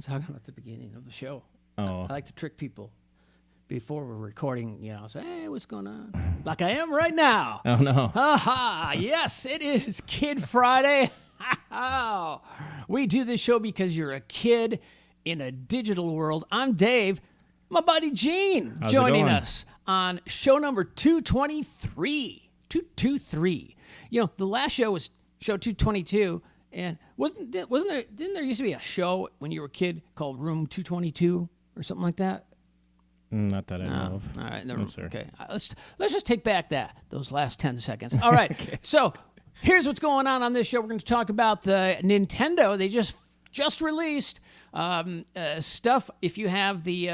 talking about the beginning of the show. Oh. I like to trick people before we're recording, say, hey, what's going on? Like I am right now. Oh, no. Ha! Yes, it is Kid Friday. We do this show because you're a kid in a digital world. I'm Dave. My buddy Gene joining us on show number 223. 223. The last show was show 222, and didn't there used to be a show when you were a kid called Room 222 or something like that? Not that I know of. All right, no, sir. Okay. Let's just take back those last 10 seconds. All right. Okay. So here's what's going on this show. We're going to talk about the Nintendo. They just released stuff. If you have the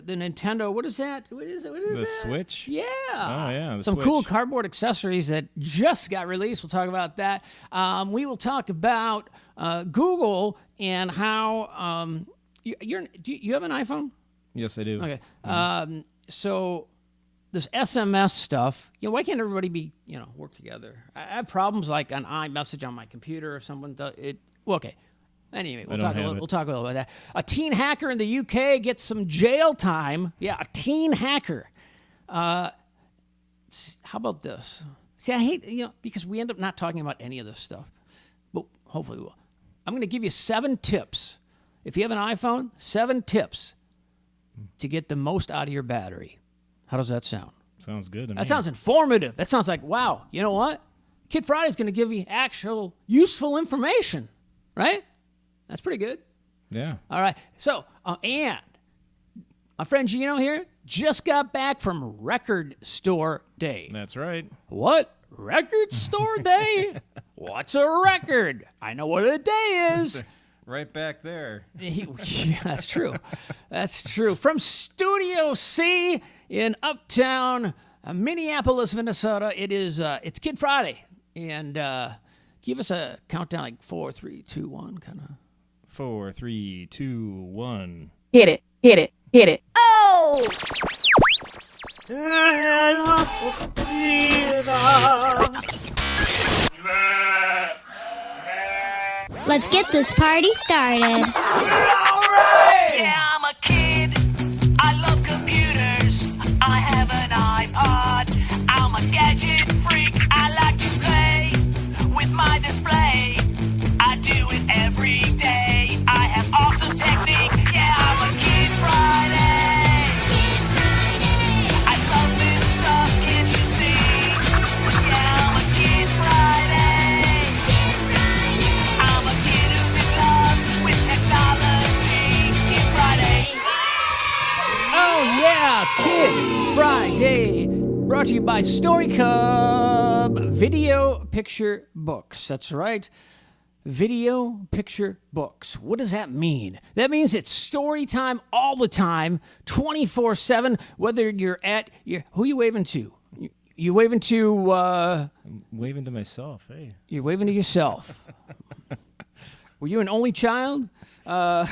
Nintendo, what is that? What is the Switch? Yeah. Oh yeah. Some cool cardboard accessories that just got released. We'll talk about that. We will talk about Google and how do you have an iPhone? Yes, I do. Okay. So this SMS stuff, why can't everybody be, work together? I have problems like on iMessage on my computer if someone does it. Well, okay. Anyway, we'll talk a little about that. A teen hacker in the UK gets some jail time. Yeah, a teen hacker. How about this? See, I hate, because we end up not talking about any of this stuff. But hopefully we will. I'm going to give you 7 tips. If you have an iPhone, 7 tips to get the most out of your battery. How does that sound? Sounds good to me. That sounds informative. That sounds like, wow, you know what? Kid Friday's going to give you actual useful information, right? That's pretty good. Yeah. All right. So, and my friend Gino here just got back from Record Store Day. That's right. What? Record Store Day? What's a record? I know what a day is. Right back there. Yeah, that's true. That's true. From Studio C in Uptown Minneapolis, Minnesota, it's Kid Friday. And give us a countdown like 4, 3, 2, 1 kind of. 4, 3, 2, 1. Hit it, hit it, hit it. Oh! Let's get this party started. Yeah, I'm a kid. I love computers. I have an iPod. I'm a gadget freak. I like to play with my display. I do it every day. I have awesome technique. Yeah, I'm a Kid Friday. I love this stuff, can't you see? Yeah, I'm a Kid Friday. I'm a kid who's in love with technology. Kid Friday. Oh, yeah, Kid Friday. Brought to you by StoryCub Video Picture Books. That's right. Video picture books. What does that mean? That means it's story time all the time, 24/7, whether you're who are you waving to? You waving to... I'm waving to myself, hey. You're waving to yourself. Were you an only child? No.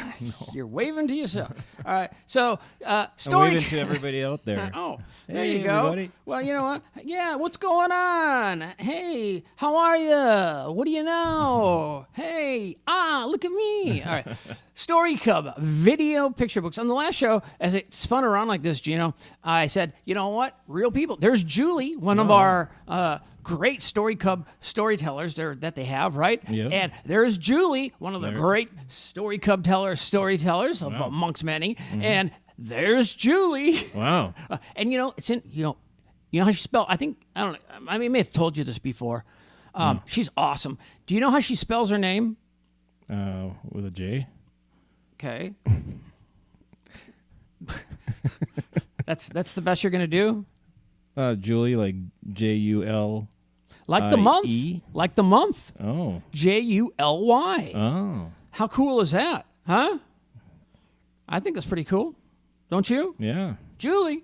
You're waving to yourself. All right. So, I'm waving to everybody out there. Oh, there hey, you go. Everybody. Well, you know what? Yeah, what's going on? Hey, how are you? What do you know? Hey, look at me. All right. StoryCub, video picture books. On the last show, as it spun around like this, Gino, I said, you know what? Real people. There's Julie, one of our great StoryCub storytellers that they have, right? Yep. And there's Julie, one of the great StoryCub storytellers amongst many. Mm-hmm. And there's Julie. Wow. And it's in you know how she spells. I may have told you this before. She's awesome. Do you know how she spells her name? With a J. Okay. That's the best you're gonna do. Julie, like July. Like the month. Like the month. Oh. July. Oh. How cool is that? Huh? I think that's pretty cool. Don't you? Yeah. Julie.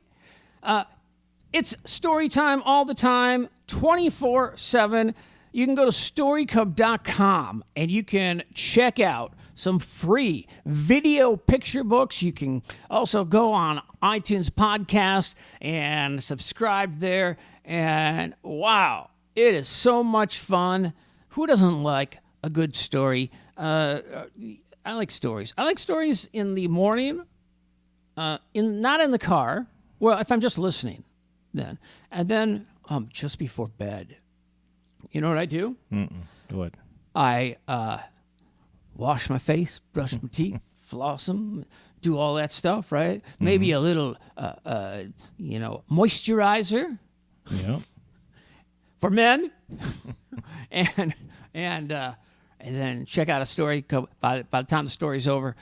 It's story time all the time, 24/7. You can go to StoryCub.com and you can check out some free video picture books. You can also go on iTunes podcast and subscribe there. And wow, it is so much fun. Who doesn't like a good story? I I like stories. I like stories in the morning, not in the car. Well, if I'm just listening, then. And then just before bed. You know what I do? What? I wash my face, brush my teeth, floss them, do all that stuff, right? Maybe a little, moisturizer Yeah. for men, and then check out a story. By the time the story's over,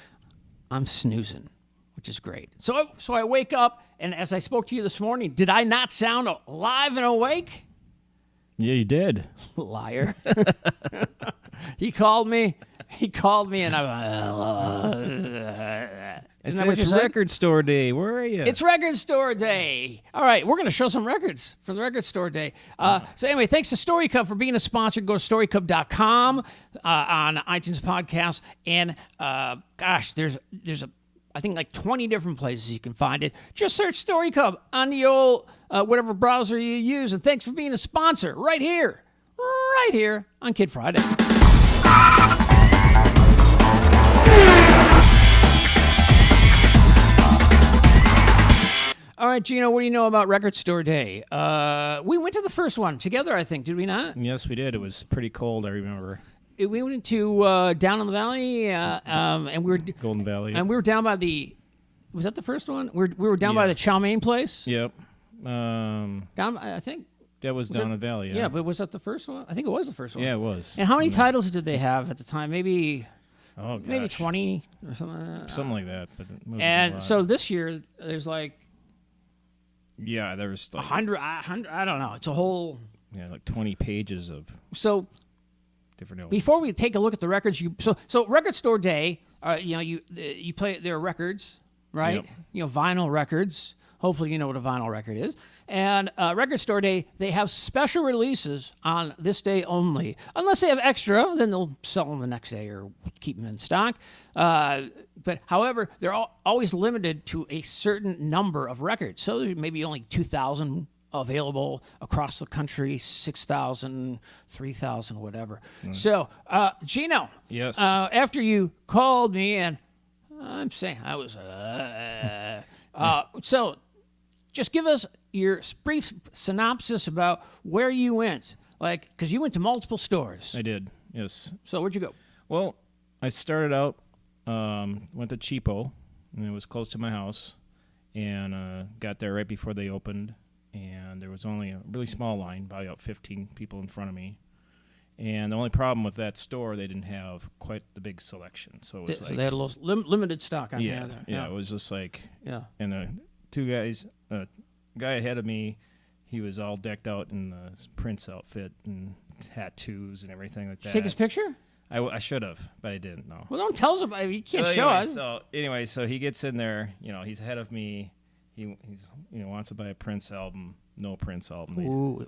I'm snoozing, which is great. So I wake up, and as I spoke to you this morning, did I not sound alive and awake? Yeah, you did. Liar. He called me, and I'm It's record store day. Where are you? It's record store day. All right, we're going to show some records from the record store day. So anyway, thanks to StoryCub for being a sponsor. Go to StoryCub.com on iTunes Podcast. And there's I think like 20 different places you can find it. Just search StoryCub on the old whatever browser you use. And thanks for being a sponsor right here on Kid Friday. All right, Gino, what do you know about Record Store Day? We went to the first one together, I think. Did we not? Yes, we did. It was pretty cold, I remember. We went to down in the valley, and we were Golden Valley. and we were down by the. Was that the first one? We were down by the chow mein place. Yep. Down, I think. That was down in the valley. Yeah, but was that the first one? I think it was the first one. Yeah, it was. And how many titles did they have at the time? Maybe 20 or something. Something like that. But it wasn't a And lot. so this year there's like yeah, there was like 100. I don't know. It's a whole. Yeah, like 20 pages of So different elements. before we take a look at the records, so Record Store Day, you play their records, right? Yep. Vinyl records. Hopefully you know what a vinyl record is. And Record Store Day, they have special releases on this day only. Unless they have extra, then they'll sell them the next day or keep them in stock. But however, they're always limited to a certain number of records. So there's maybe only 2,000 available across the country, 6,000, 3,000, whatever. So, Gino. Yes. After you called me, and I'm saying I was... so just give us your brief synopsis about where you went. Like, because you went to multiple stores. I did, yes. So where'd you go? Well, I started out, went to Cheapo, and it was close to my house, and got there right before they opened, and there was only a really small line, probably about 15 people in front of me. And the only problem with that store, they didn't have quite the big selection. So it was They had a little limited stock on yeah, there. yeah, it was just like, Yeah. and the two guys, guy ahead of me, he was all decked out in the Prince outfit and tattoos and everything like that. Take his picture? I should have, but I didn't. No. Well, don't tell us about it. You can't Well, show anyway, us. So he gets in there. He's ahead of me. He's wants to buy a Prince album. No Prince album. Ooh.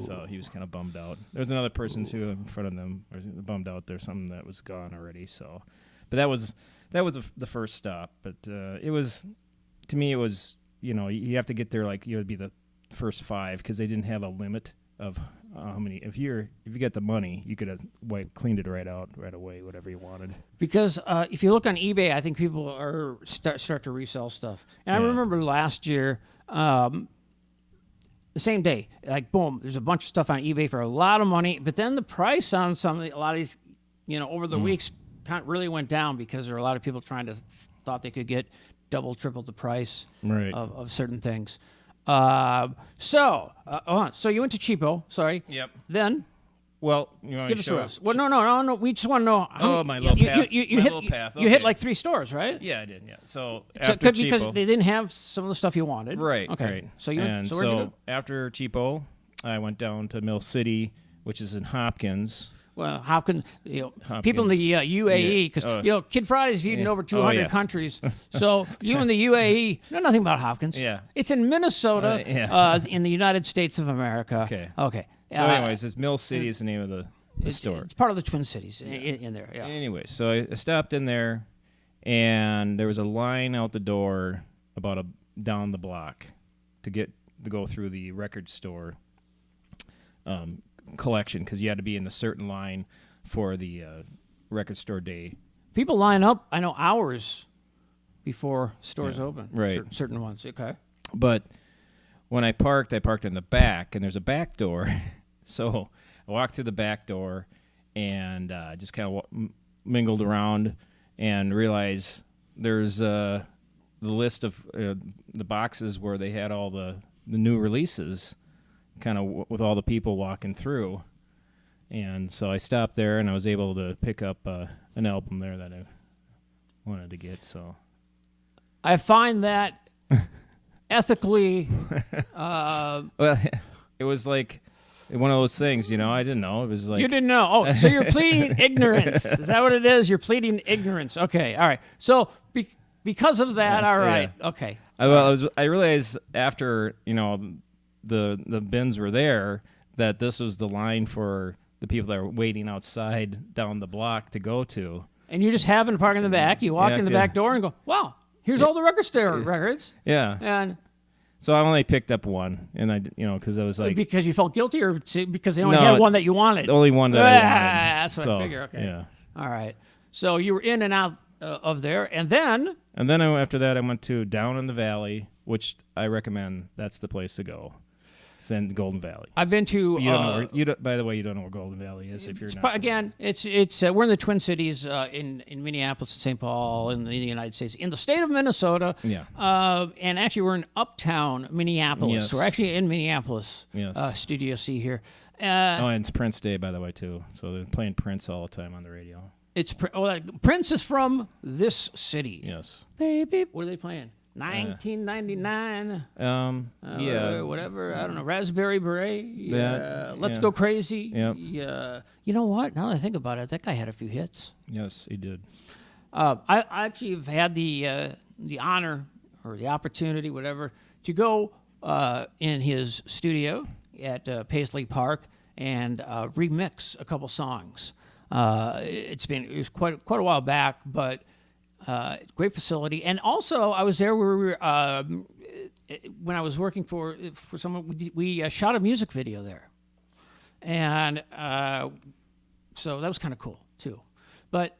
So he was kind of bummed out. There was another person too in front of them. Was bummed out. There's something that was gone already. So, but that was the first stop. But it was, to me, it was you have to get there like you would be the first 5 because they didn't have a limit of how many. If you got the money, you could have cleaned it right out right away, whatever you wanted. Because if you look on eBay, I think people are start to resell stuff. And I remember last year, the same day, like boom, there's a bunch of stuff on eBay for a lot of money, but then the price on a lot of these, over the weeks, kind of really went down because there were a lot of people thought they could get double, triple the price of certain things. So you went to Cheapo, sorry. Yep. Then. Well, you want give to us show to us. Well, no. We just want to know. Oh, my little path. You hit like 3 stores, right? Yeah, I did. Yeah. So Because after Cheapo, they didn't have some of the stuff you wanted. right? Okay. Right. So where'd you go? After Cheapo, I went down to Mill City, which is in Hopkins. Well, Hopkins, people in the UAE, because Kid Friday's viewed in over 200 countries. So you in the UAE know nothing about Hopkins. Yeah. It's in Minnesota, in the United States of America. Okay. So, anyways, this Mill City is the name of the store. It's part of the Twin Cities in there. Yeah. Anyway, so I stopped in there, and there was a line out the door about down the block to go through the record store collection because you had to be in a certain line for the Record Store Day people line up, I know, hours before stores open. Right. Certain ones. Okay. But when I parked in the back, and there's a back door. So I walked through the back door and just kind of mingled around and realized there's the list of the boxes where they had all the new releases, kind of with all the people walking through. And so I stopped there, and I was able to pick up an album there that I wanted to get. So I find that ethically. Well, it was like one of those things, I didn't know. It was like You didn't know. Oh, so you're pleading ignorance. Is that what it is? You're pleading ignorance. Okay, all right. So because of that, all right. Yeah. Okay. I realized after the bins were there that this was the line for the people that were waiting outside down the block to go to. And you just happen to park in the back. You walk in the back door and go, wow, here's all the record store records. Yeah. And so I only picked up one, and I, because I was like, because you felt guilty, or because they only had one that you wanted. The only one that I wanted. That's what I figure. Okay. Yeah. All right. So you were in and out of there, and then after that, I went to Down in the Valley, which I recommend. That's the place to go. It's Golden Valley. I've been to. You don't know by the way, you don't know where Golden Valley is if you're not. Again, it's we're in the Twin Cities in Minneapolis and St. Paul in the United States, in the state of Minnesota. Yeah. And actually, we're in Uptown Minneapolis. Yes. We're actually in Minneapolis. Yes. Studio C here. And it's Prince Day, by the way, too. So they're playing Prince all the time on the radio. Prince is from this city. Yes. Baby, what are they playing? 1999. Yeah. Whatever. I don't know. Raspberry Beret. Let's yeah. Go Crazy. Yep. Yeah. You know what? Now that I think about it, that guy had a few hits. Yes, he did. I actually have had the honor or the opportunity, whatever, to go in his studio at Paisley Park and remix a couple songs. It was quite a while back, but great facility. And also, I was there where we were, when I was working for someone. We shot a music video there, and so that was kind of cool too. But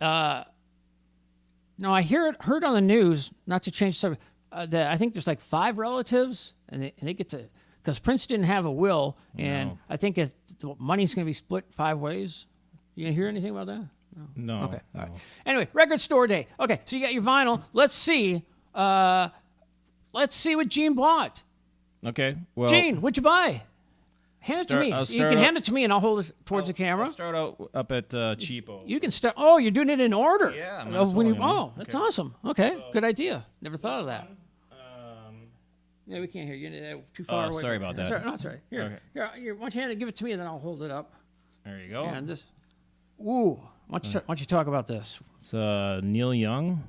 no, I heard on the news, not to change the subject, that I think there's like 5 relatives, and they get to, because Prince didn't have a will, and No. I think the money's going to be split 5 ways. You hear anything about that? No. Okay. No. All right. Anyway, record store day. Okay, so you got your vinyl. Let's see what Gene bought. Okay. Well, Gene, what'd you buy? Hand it to me. You can hand it to me, and I'll hold it towards the camera. I'll start out up at Cheapo. You can start. Oh, you're doing it in order. Yeah, I'm Of not when you. following Oh, you. that's Okay. awesome. Okay, good idea. Never thought of that. Um, Yeah, we can't hear you. You're too far away. sorry about that. That's all right. No, that's all right. Here, Okay. here. Why don't you hand it? Give it to me, and then I'll hold it up. there you go. And this. Ooh. Why don't you talk about this? It's Neil Young.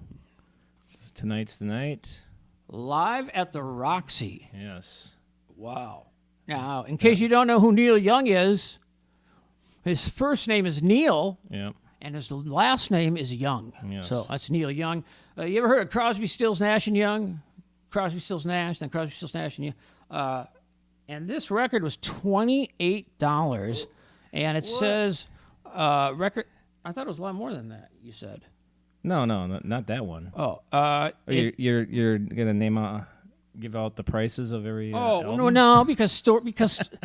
Tonight's the night. Live at the Roxy. Yes. Wow. Now, in case you don't know who Neil Young is, his first name is Neil, Yep. and his last name is Young. Yes. So that's Neil Young. You ever heard of Crosby, Stills, Nash and Young? Crosby, Stills, Nash, then Crosby, Stills, Nash and Young. And this record was $28, and it says record. I thought it was a lot more than that. You said. No, not that one. Oh, You're gonna give out the prices of every. album? no, because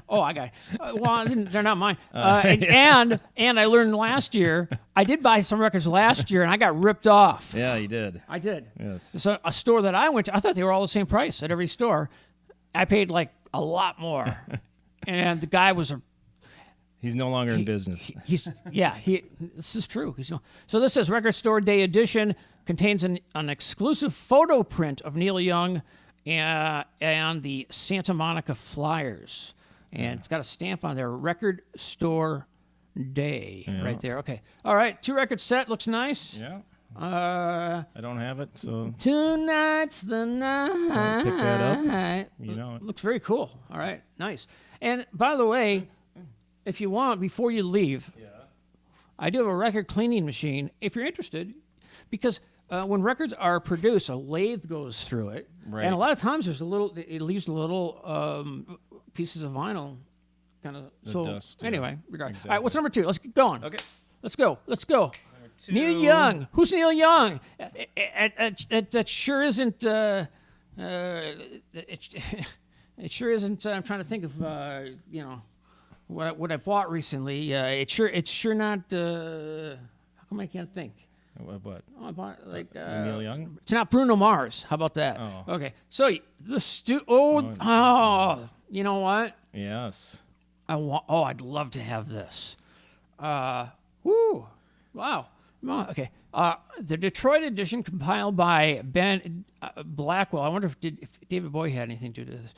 oh, I got it. Well, they're not mine. And I learned last year. I did buy some records last year, and I got ripped off. Yeah, you did. I did. Yes. So a store that I went to, I thought they were all the same price at every store. I paid like a lot more, and the guy was He's no longer in business. This is true. So this says Record Store Day Edition contains an exclusive photo print of Neil Young and the Santa Monica Flyers. And it's got a stamp on there, Record Store Day, right there. Okay. All right, 2-record set. Looks nice. Yeah. I don't have it, so Tonight's the night. pick that up. You know it. Looks very cool. All right, nice. And by the way, if you want, before you leave, I do have a record cleaning machine, if you're interested, because when records are produced, a lathe goes through it, Right. and a lot of times it leaves little pieces of vinyl, kind of. So dust, yeah. anyway, regard. Exactly. All right, what's number 2? Let's get going. Okay. Let's go. Number Neil Young. Who's Neil Young? That sure isn't. It sure isn't. I'm trying to think of what I bought recently. It's sure not. How come I can't think? What? Oh, I bought Neil Young. It's not Bruno Mars. How about that? Oh. Okay. So you know what? Yes. I'd love to have this. Woo! Wow. Okay. The Detroit edition compiled by Ben Blackwell. I wonder if David Bowie had anything to do with this.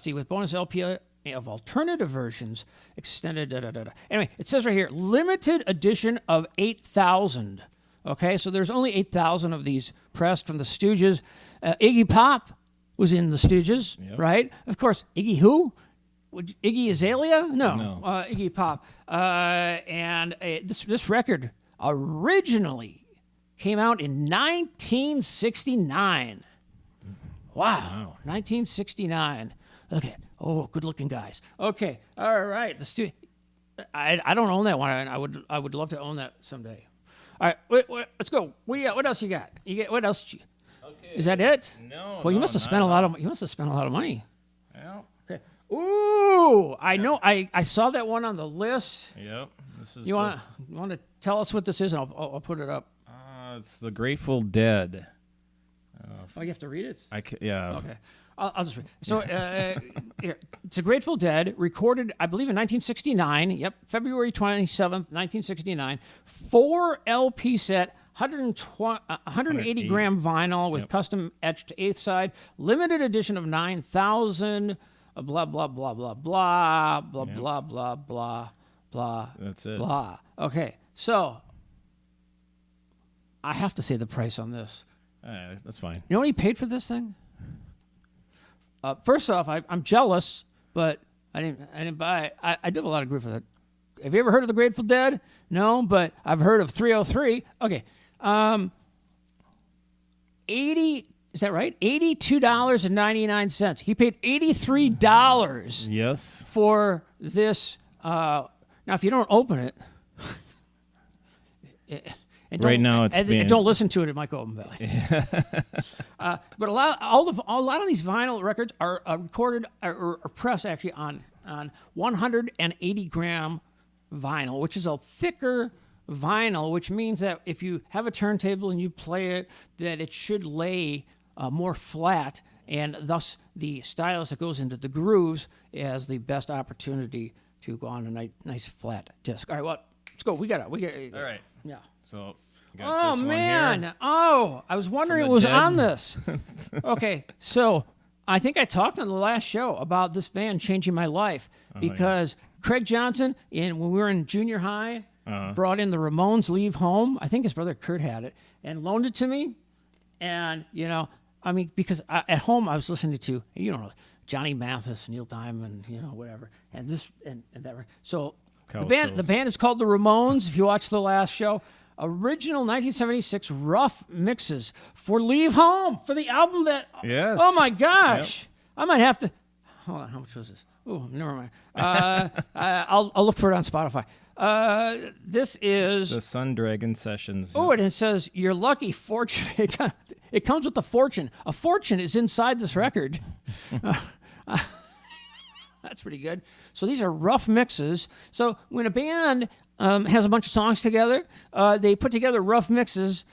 See, with bonus LP of alternative versions, extended. Anyway, it says right here, limited edition of 8,000. Okay, so there's only 8,000 of these pressed from the Stooges. Iggy Pop was in the Stooges, right? Of course, Iggy who? Iggy Azalea? No. Iggy Pop. And this record originally came out in 1969. Wow. 1969. Okay. Oh, good-looking guys. Okay. All right. I don't own that one. I would love to own that someday. All right. Wait, let's go. What else you got? What else? Okay. Is that it? No. Well, you must have spent a lot of. You must have spent a lot of money. Yeah. Okay. Ooh, I know. I saw that one on the list. Yep. This is. You want to tell us what this is, and I'll put it up. It's the Grateful Dead. Oh, you have to read it? Yeah. Okay. I'll just read. So here, it's a Grateful Dead, recorded, I believe, in 1969. Yep, February 27th, 1969. 4 LP set, 180 gram vinyl with custom etched 8th side. Limited edition of 9,000. Blah, blah, blah, blah, blah, blah, blah, blah, blah, blah. That's it. Blah. Okay, so I have to say the price on this. That's fine. You know what he paid for this thing? First off, I'm jealous, but I didn't buy it. I did a lot of Grateful Dead. Have you ever heard of the Grateful Dead? No, but I've heard of 303. Okay, 80. Is that right? $82.99. He paid $83. Yes. For this. Now, if you don't open it. Right now, it's and don't listen to it. It might go open belly. But a lot of these vinyl records are recorded or pressed actually on 180 gram vinyl, which is a thicker vinyl, which means that if you have a turntable and you play it, that it should lay more flat, and thus the stylus that goes into the grooves has the best opportunity to go on a nice flat disc. All right, well, let's go. We got it. All right. Yeah. So, got this man! one here. Oh, I was wondering it was on this. Okay, so I think I talked on the last show about this band changing my life because Craig Johnson, when we were in junior high, brought in the Ramones' "Leave Home." I think his brother Kurt had it and loaned it to me. And because at home I was listening to Johnny Mathis, Neil Diamond, whatever, and this and that. So the band is called the Ramones. If you watched the last show. Original 1976 rough mixes for Leave Home, for the album that... Yes. Oh, my gosh. Yep. I might have to... Hold on, how much was this? Oh, never mind. I'll look for it on Spotify. This is... It's the Sun Dragon Sessions. Oh, and it says, you're lucky, fortune... It comes with a fortune. A fortune is inside this record. That's pretty good. So these are rough mixes. So when a band has a bunch of songs together, they put together rough mixes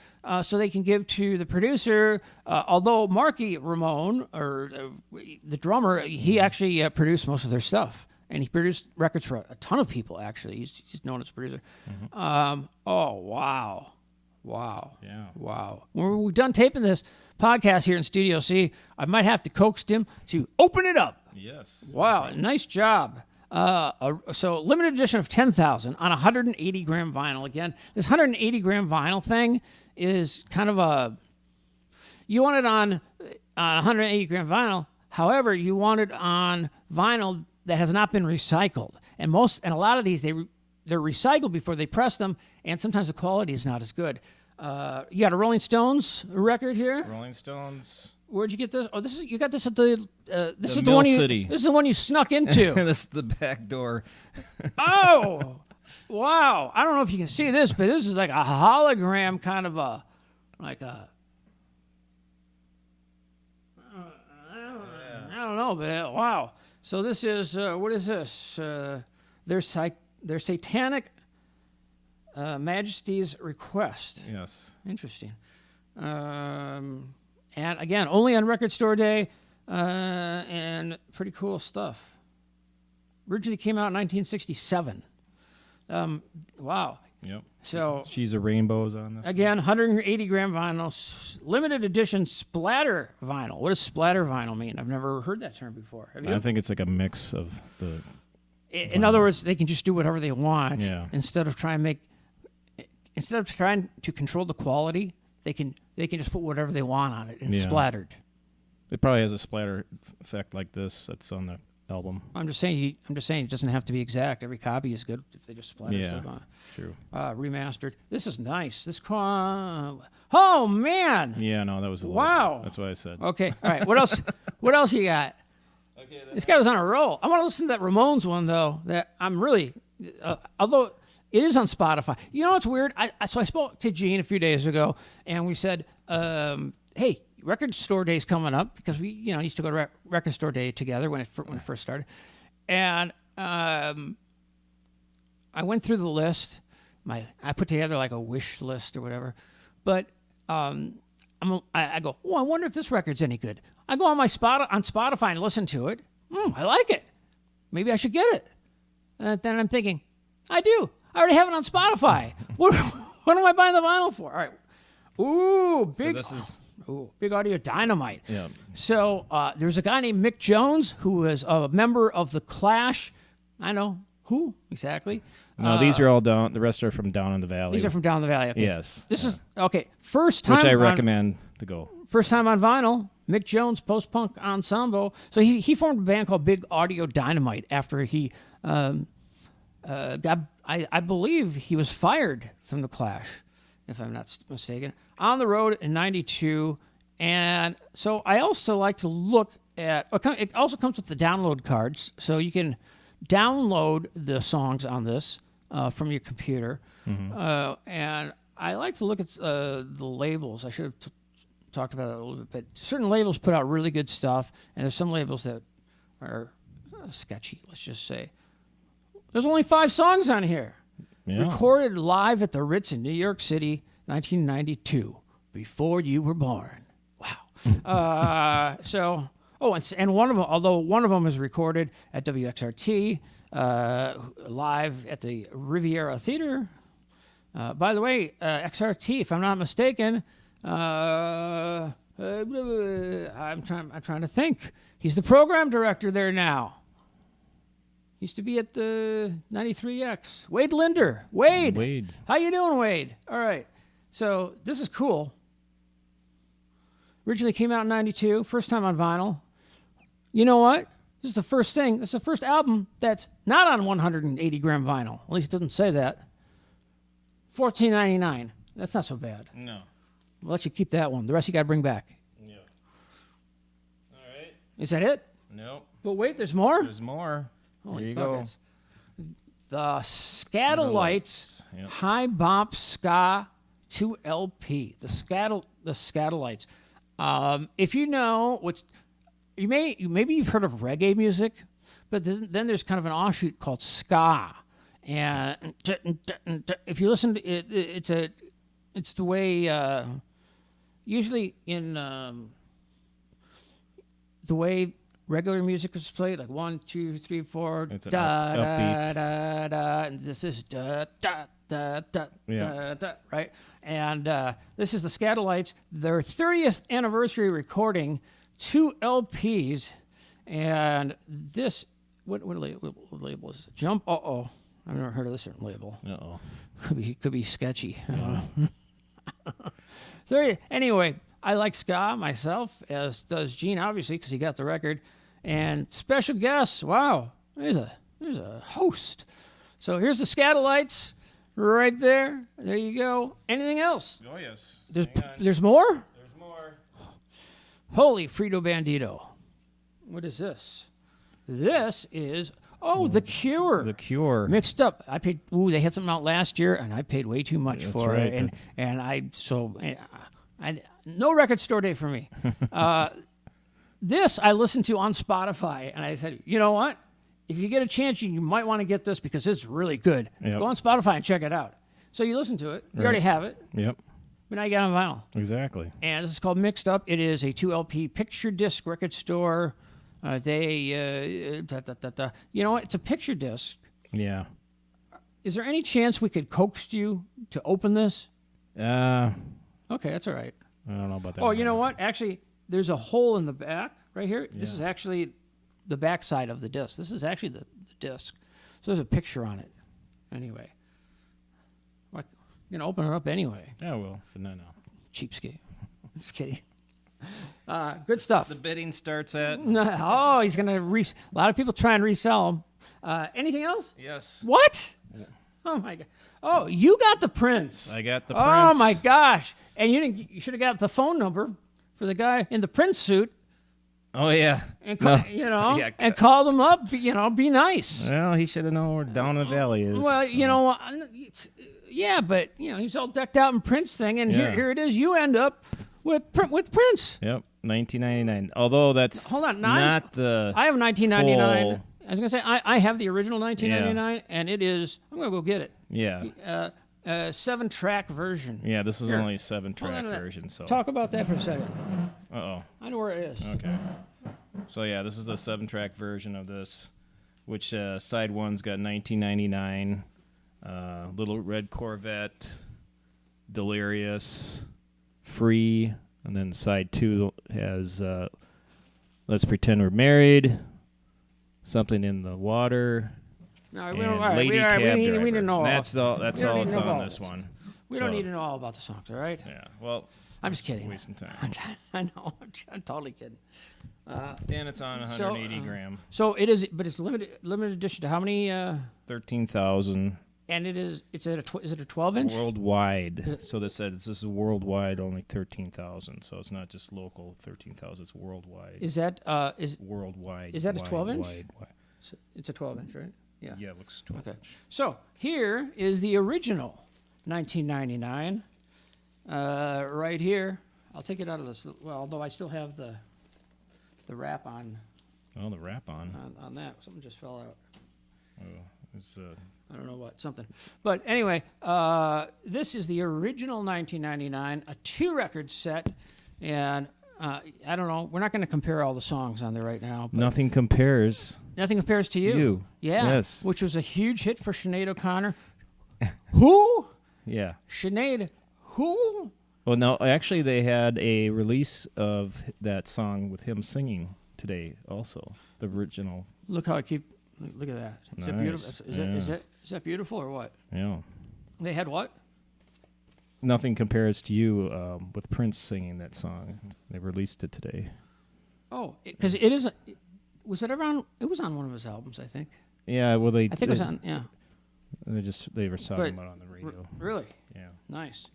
so they can give to the producer. Although Marky Ramone, or the drummer, he actually produced most of their stuff. And he produced records for a ton of people, actually. He's known as a producer. Mm-hmm. Oh, wow. Yeah. Wow. When we're done taping this podcast here in Studio C, I might have to coax him to open it up. Yes. Wow, nice job. So limited edition of 10,000 on 180 gram vinyl. Again, this 180 gram vinyl thing is kind of you want it on 180 gram vinyl. However, you want it on vinyl that has not been recycled. And a lot of these, they're recycled before they press them, and sometimes the quality is not as good. You got a Rolling Stones record here? Rolling Stones. Where'd you get this? Oh, you got this at the. This is the Mill one City. This is the one you snuck into. This is the back door. Oh, Wow. I don't know if you can see this, but this is like a hologram kind of I don't know, but wow. So this is, what is this? Their Satanic Majesty's Request. Yes. Interesting. And again, only on Record Store Day, and pretty cool stuff. Originally came out in 1967. Wow. Yep. So She's a Rainbows on this. again, 180 gram vinyl, limited edition splatter vinyl. What does splatter vinyl mean? I've never heard that term before. Have you? I think it's like a mix of the. In other words, they can just do whatever they want. Yeah. Instead of trying to control the quality, they can just put whatever they want on it and splattered. It probably has a splatter effect like this that's on the album. I'm just saying it doesn't have to be exact. Every copy is good if they just splatter stuff on it. True. Remastered. This is nice. Oh man. Yeah, no, that was a Wow. lot. That's what I said. Okay. All right. What else? What else you got? Okay. This guy was on a roll. I want to listen to that Ramones one though. That I'm really, although it is on Spotify. You know what's weird? So I spoke to Gene a few days ago, and we said, "Hey, Record Store Day's coming up," because we, used to go to Record Store Day together when it first started, and I went through the list. I put together like a wish list or whatever, but I go, I wonder if this record's any good. I go on on Spotify and listen to it. I like it. Maybe I should get it. And then I'm thinking, I do. I already have it on Spotify. What am I buying the vinyl for? All right. Ooh, big. So this is. Ooh, big audio dynamite. Yeah. So there's a guy named Mick Jones who is a member of the Clash. I know who exactly. No, these are all down. The rest are from down in the valley. These are from down the valley. Okay. Yes. This is okay. First time. Which I recommend to go. First time on vinyl. Mick Jones, post-punk ensemble. So he formed a band called Big Audio Dynamite after he got. I believe he was fired from the Clash, if I'm not mistaken. On the road in '92, and so I also like to look at. It also comes with the download cards, so you can download the songs on this from your computer. And I like to look at the labels. I should have talked about it a little bit, but certain labels put out really good stuff, and there's some labels that are sketchy. Let's just say there's only 5 songs on here. Yeah. Recorded live at the Ritz in New York City, 1992, before you were born. Wow. And one of them, although one of them is recorded at WXRT, live at the Riviera Theater. By the way, XRT, if I'm not mistaken, I'm trying to think. He's the program director there now. Used to be at the 93X. Wade Linder. Wade. How you doing, Wade? All right. So this is cool. Originally came out in 92. First time on vinyl. You know what? This is the first thing. This is the first album that's not on 180 gram vinyl. At least it doesn't say that. $14.99. That's not so bad. No. We'll let you keep that one. The rest you got to bring back. Yeah. All right. Is that it? Nope. But wait, there's more? There's more. Holy There you buckets. go. The Scatolites Yep. High Bop Ska 2 LP. The Scatolites. If you know what's, maybe you've heard of reggae music, but then there's kind of an offshoot called ska, and if you listen to it, it's the way usually in the way regular music is played, like 1, 2, 3, 4, It's an da da upbeat. da da, and this is da da da da da da, right? And this is the Scatolites, their 30th anniversary recording, 2 LPs, and this what label is it? Jump? I've never heard of this certain label. Could be sketchy. I don't know. Anyway, I like ska myself, as does Gene, obviously, because he got the record. And special guests, wow, there's a host. So here's the Scatolites right there. There you go. Anything else? Oh, yes. There's more? There's more. Holy Frito Bandito. What is this? This is, Oh, The Cure. The Cure. Mixed up. I paid. Ooh, they had something out last year, and I paid way too much for right. it. And I no record store day for me. This I listened to on Spotify, and I said, you know what? If you get a chance, you might want to get this because it's really good. Yep. Go on Spotify and check it out. So you listen to it. You already have it. Yep. But now you got it on vinyl. Exactly. And this is called Mixed Up. It is a 2 LP picture disc record store. You know what? It's a picture disc. Yeah. Is there any chance we could coax you to open this? Okay, that's all right. I don't know about that. Oh, you know what? Actually, there's a hole in the back right here. This Yeah. is actually the back side of the disc. This is actually the disc. So there's a picture on it. Anyway. You're going to open it up anyway. Yeah, well, but not now. Cheapskate. Just kidding. Good stuff. The bidding starts at... Oh, he's going to a lot of people try and resell them. Anything else? Yes. What? Oh, my God. Oh, you got the Prince. I got the Oh, Prince. my gosh. And you should have got the phone number for the guy in the Prince suit. Oh, yeah. And No. yeah, and call them up. Be nice. Well, he should have known where Down in the Valley is. Well, yeah, but he's all decked out in Prince thing, and Yeah. here it is. You end up with Prince. Yep, 1999. Although that's Hold on, not the... I have 1999. full- I was gonna say I have the original 1999, and it is. I'm gonna go get it. Yeah. 7-track version. Yeah, this is Here. only a 7-track Hold on a minute. version. So. Talk about that for a second. Uh-oh. I know where it is. Okay. So, yeah, this is the 7-track version of this, which side one's got 1999, Little Red Corvette, Delirious, Free, and then side 2 has Let's Pretend We're Married, Something in the Water, No, and we don't. All right, Lady we Cab need Driver. to know. That's all don't it's need on to know all this this. one. We don't need to know all about the songs. All right. Yeah, well, I'm just kidding. wasting time. I know. I'm totally kidding. And it's on 180 gram. So it is, but it's limited edition to how many? 13,000 And it's at is it a 12-inch? worldwide. So this is worldwide only 13,000. So it's not just local 13,000. It's worldwide. Is that Worldwide. is that a wide, 12-inch? wide. It's a 12-inch, right? Yeah. Yeah, it looks 12. Okay. So here is the original 1999. Right here. I'll take it out of this. Well, although I still have the wrap on Oh, the wrap on. that. Something just fell out. Oh, it's I don't know what, something. But anyway, this is the original 1999, a 2-record set, and I don't know. We're not going to compare all the songs on there right now. But nothing compares. nothing compares to you. You. Yeah. Yes. Which was a huge hit for Sinead O'Connor. Who? Yeah. Sinead, who? Well, no, actually, they had a release of that song with him singing today. Also, the original. Look how I keep. Look at that. Is that Nice. beautiful? Is Yeah. that beautiful or what? Yeah. They had what? Nothing compares to you with Prince singing that song. They released it today. Oh, because it is. Was it ever on? It was on one of his albums, I think. Yeah, well, they. I think it was on. Yeah. They were talking But about it on the radio. Really? Yeah. Nice.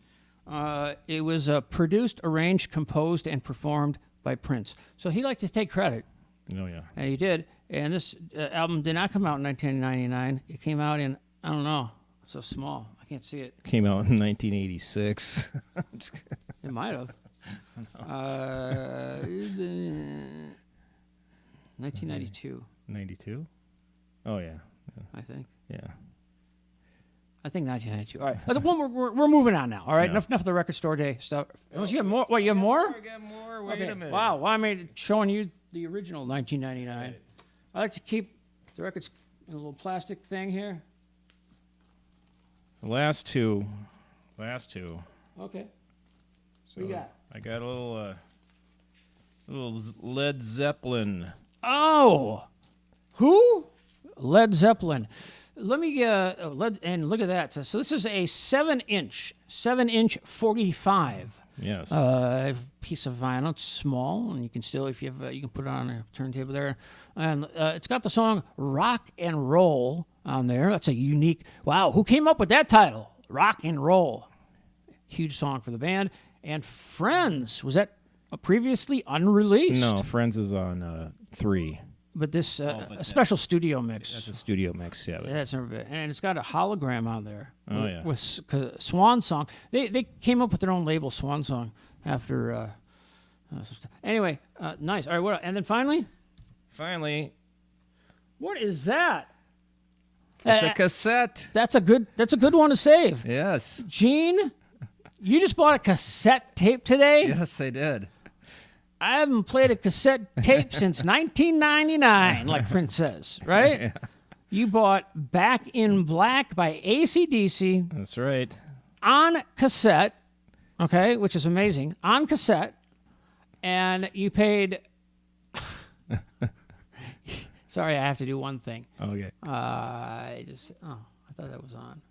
It was produced, arranged, composed, and performed by Prince. So he liked to take credit, Oh yeah. and he did. And this album did not come out in 1999. It came out in, I don't know, so small. I can't see it. Came out in 1986. It might have. 1992, 92. Oh yeah. I think. Yeah. I think 1992. All right. We're moving on now. All right. Yeah. Enough of the record store day stuff. Unless you have more. What, you have more? I got more. Wait Okay. a minute. Wow. Well, I made showing you the original 1999. I like to keep the records in a little plastic thing here. The last two. Okay. So What you got? I got a little Led Zeppelin. Oh, who? Led Zeppelin. Let me and look at that. So this is a 7-inch 45 Yes. piece of vinyl. It's small, and you can still, if you have, you can put it on a turntable there. And it's got the song "Rock and Roll" on there. That's a unique. Wow, who came up with that title? Rock and Roll. Huge song for the band. And Friends, was that previously unreleased? No, Friends is on 3. but this but a special studio mix. That's a studio mix, yeah. Yeah, it's never been, and it's got a hologram on there. Oh, yeah. With Swan Song. They came up with their own label, Swan Song, after. Some stuff. Anyway, nice. All right, what? And then finally, what is that? It's a cassette. That's a good one to save. Yes. Gene, you just bought a cassette tape today? Yes, I did. I haven't played a cassette tape since 1999, like Prince says, right? Yeah. You bought Back in Black by AC/DC That's right. on cassette, okay, which is amazing, on cassette, and you paid... Sorry, I have to do one thing. Okay. I thought that was on.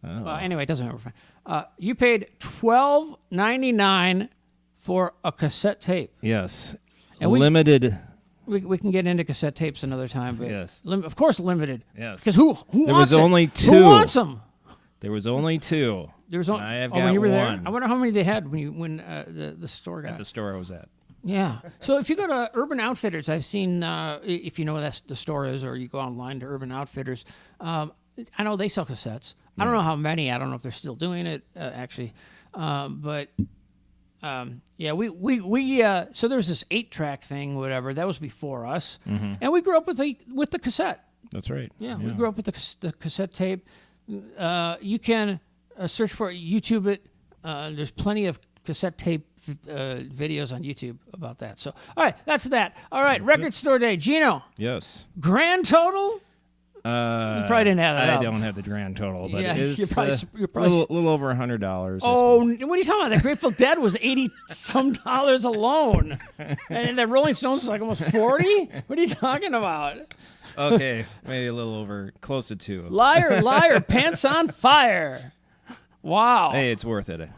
Oh. Well, anyway, it doesn't matter. You paid $12.99 for a cassette tape. Yes. And Limited. We can get into cassette tapes another time, but Yes. Of course, limited. Yes. Because who There wants was it? only two. Who wants them? There was only two. There was only. I have when got you were one. there, I wonder how many they had when the store got. At the store I was at. Yeah. So if you go to Urban Outfitters, I've seen, if you know what the store is, or you go online to Urban Outfitters, I know they sell cassettes. I don't know how many. I don't know if they're still doing it, actually. But yeah, so there's this 8-track thing, whatever. That was before us. Mm-hmm. And we grew up with the cassette. That's right. Yeah, we grew up with the cassette tape. You can search for it, YouTube it. There's plenty of cassette tape videos on YouTube about that. So, all right, that's that. All right, Record Store Day. Gino, Yes. grand total? You probably didn't add it up. I don't have the grand total, but Yeah, it is you're probably a little over $100. Oh, what are you talking about? That Grateful Dead was $80-some alone. And the Rolling Stones was like almost 40? What are you talking about? Okay, maybe a little over, close to 2. Liar, pants on fire. Wow. Hey, it's worth it.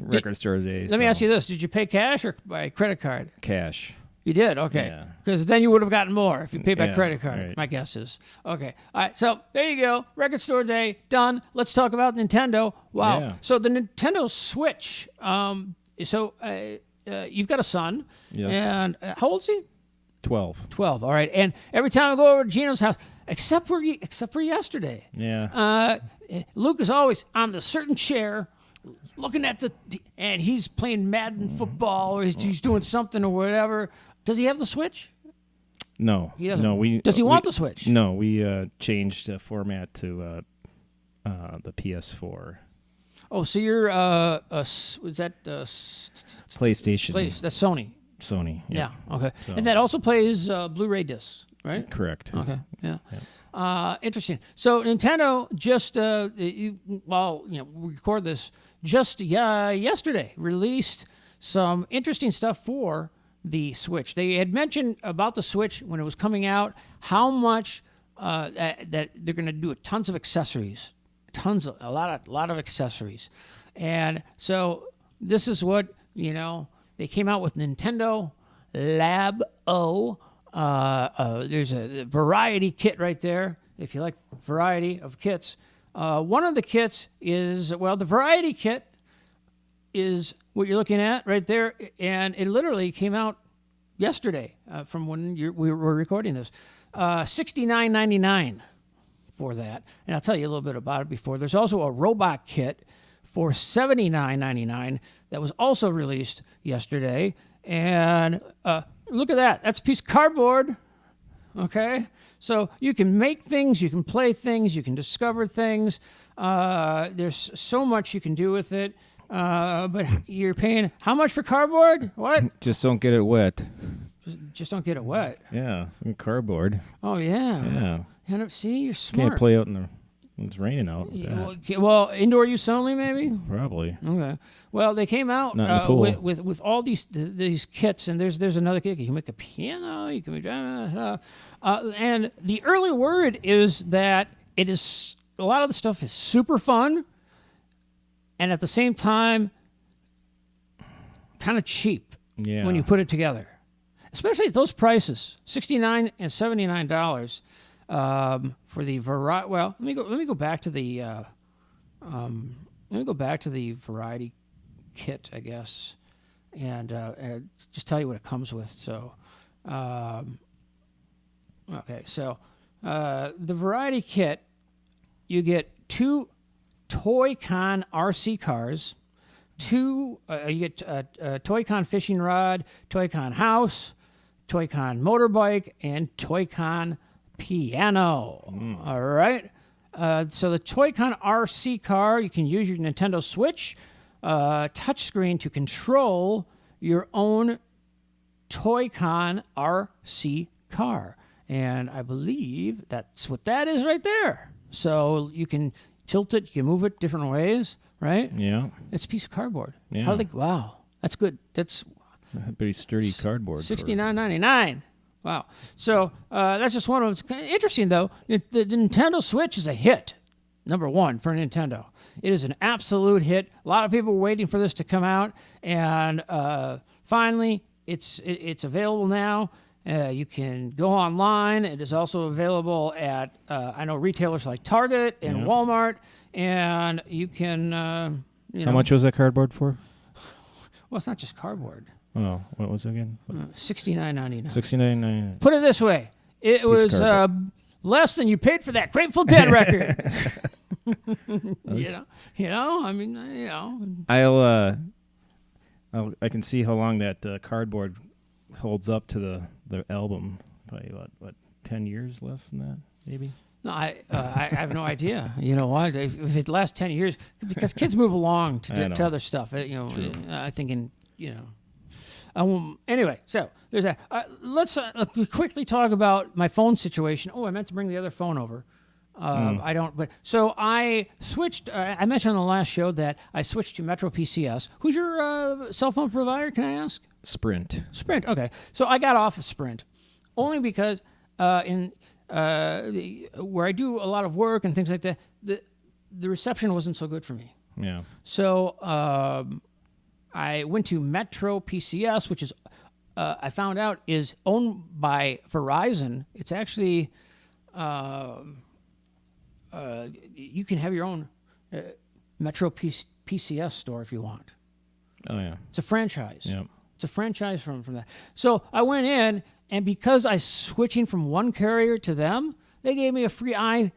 Record Store Day. Let me ask you this. Did you pay cash or by credit card? Cash. You did? Okay. Yeah. Because then you would have gotten more if you paid by Yeah, credit card, right. my guess is. Okay. All right. So there you go. Record Store Day, done. Let's talk about Nintendo. Wow. Yeah. So the Nintendo Switch. You've got a son. Yes. And how old is he? 12. 12. All right. And every time I go over to Gino's house, except for yesterday, Yeah. Luke is always on the certain chair looking at and he's playing Madden football, or he's doing something or whatever. Does he have the Switch? No. He doesn't. No. Does he want the Switch? No. We changed the format to the PS4. Oh, so you're was that PlayStation. That's Sony. Sony. Yeah. Okay. So- And that also plays Blu-ray discs, right? Correct. Okay. Yeah. Interesting. So Nintendo just we record this just yesterday released some interesting stuff for the Switch. They had mentioned about the Switch when it was coming out how much that they're going to do tons of accessories, a lot of accessories, and so this is what they came out with Nintendo Labo. There's a variety kit right there. If you like variety of kits, one of the kits is the variety kit is what you're looking at right there, and it literally came out yesterday from when we were recording this. $69.99 for that, and I'll tell you a little bit about it before. There's also a robot kit for $79.99 that was also released yesterday, and look at that. That's a piece of cardboard. Okay, so you can make things, you can play things, you can discover things. There's so much you can do with it. But you're paying how much for cardboard? What? Just don't get it wet. Just don't get it wet. Yeah, cardboard. Oh yeah. Yeah. See, you're smart. Can't play out when it's raining out. with that. Well, indoor use only, maybe. Probably. Okay. Well, they came out Not in the pool. with all these kits, and there's another kit. You can make a piano. You can make and the early word is that it is a lot of the stuff is super fun, and at the same time, kind of cheap when you put it together. Especially at those prices, $69 and $79 for the variety. Well, let me go back to the variety kit, I guess, and just tell you what it comes with. So, Okay, so the variety kit, you get 2 Toy-Con RC cars, you get a Toy-Con fishing rod, Toy-Con house, Toy-Con motorbike, and Toy-Con piano. All right. So the Toy-Con RC car, you can use your Nintendo Switch touchscreen to control your own Toy-Con RC car. And I believe that's what that is right there. So you can tilt it, you can move it different ways, right? Yeah. It's a piece of cardboard. Yeah. How do they, wow, that's good. That's A pretty sturdy cardboard. $69.99. Wow. So that's just one of them. It's kind of interesting, though. The Nintendo Switch is a hit, number one, for Nintendo. It is an absolute hit. A lot of people were waiting for this to come out, and finally, it's available now. You can go online. It is also available at, I know, retailers like Target and Walmart, and you can, How much was that cardboard for? Well, it's not just cardboard. Oh, what was it again? $69.99. $69.99. Put it this way. It was less than you paid for that Grateful Dead record. I mean. I can see how long that cardboard holds up to the album. Probably what 10 years less than that, maybe. No, I have no idea. You know why? If it lasts 10 years, because kids move along to other stuff. I think anyway, so there's that. Let's quickly talk about my phone situation. Oh, I meant to bring the other phone over. I don't. But so I switched. I mentioned on the last show that I switched to Metro PCS. Who's your cell phone provider? Can I ask? Sprint. Sprint. Okay. So I got off of Sprint only because where I do a lot of work and things like that, the reception wasn't so good for me. Yeah. So I went to Metro PCS, which is I found out is owned by Verizon. It's actually you can have your own Metro PCS store if you want. Oh yeah. It's a franchise. Yeah. It's a franchise from that. So I went in, and because I switching from one carrier to them, they gave me a free free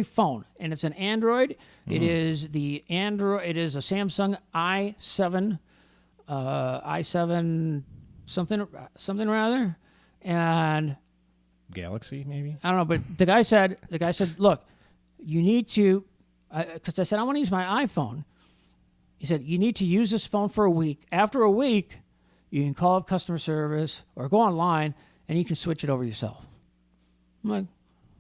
phone, and it's an Android. It is the Android. It is a Samsung i7 something rather, and Galaxy maybe. I don't know. But the guy said, look, you need to, because I said I want to use my iPhone. He said, you need to use this phone for a week. After a week, you can call up customer service or go online, and you can switch it over yourself. I'm like,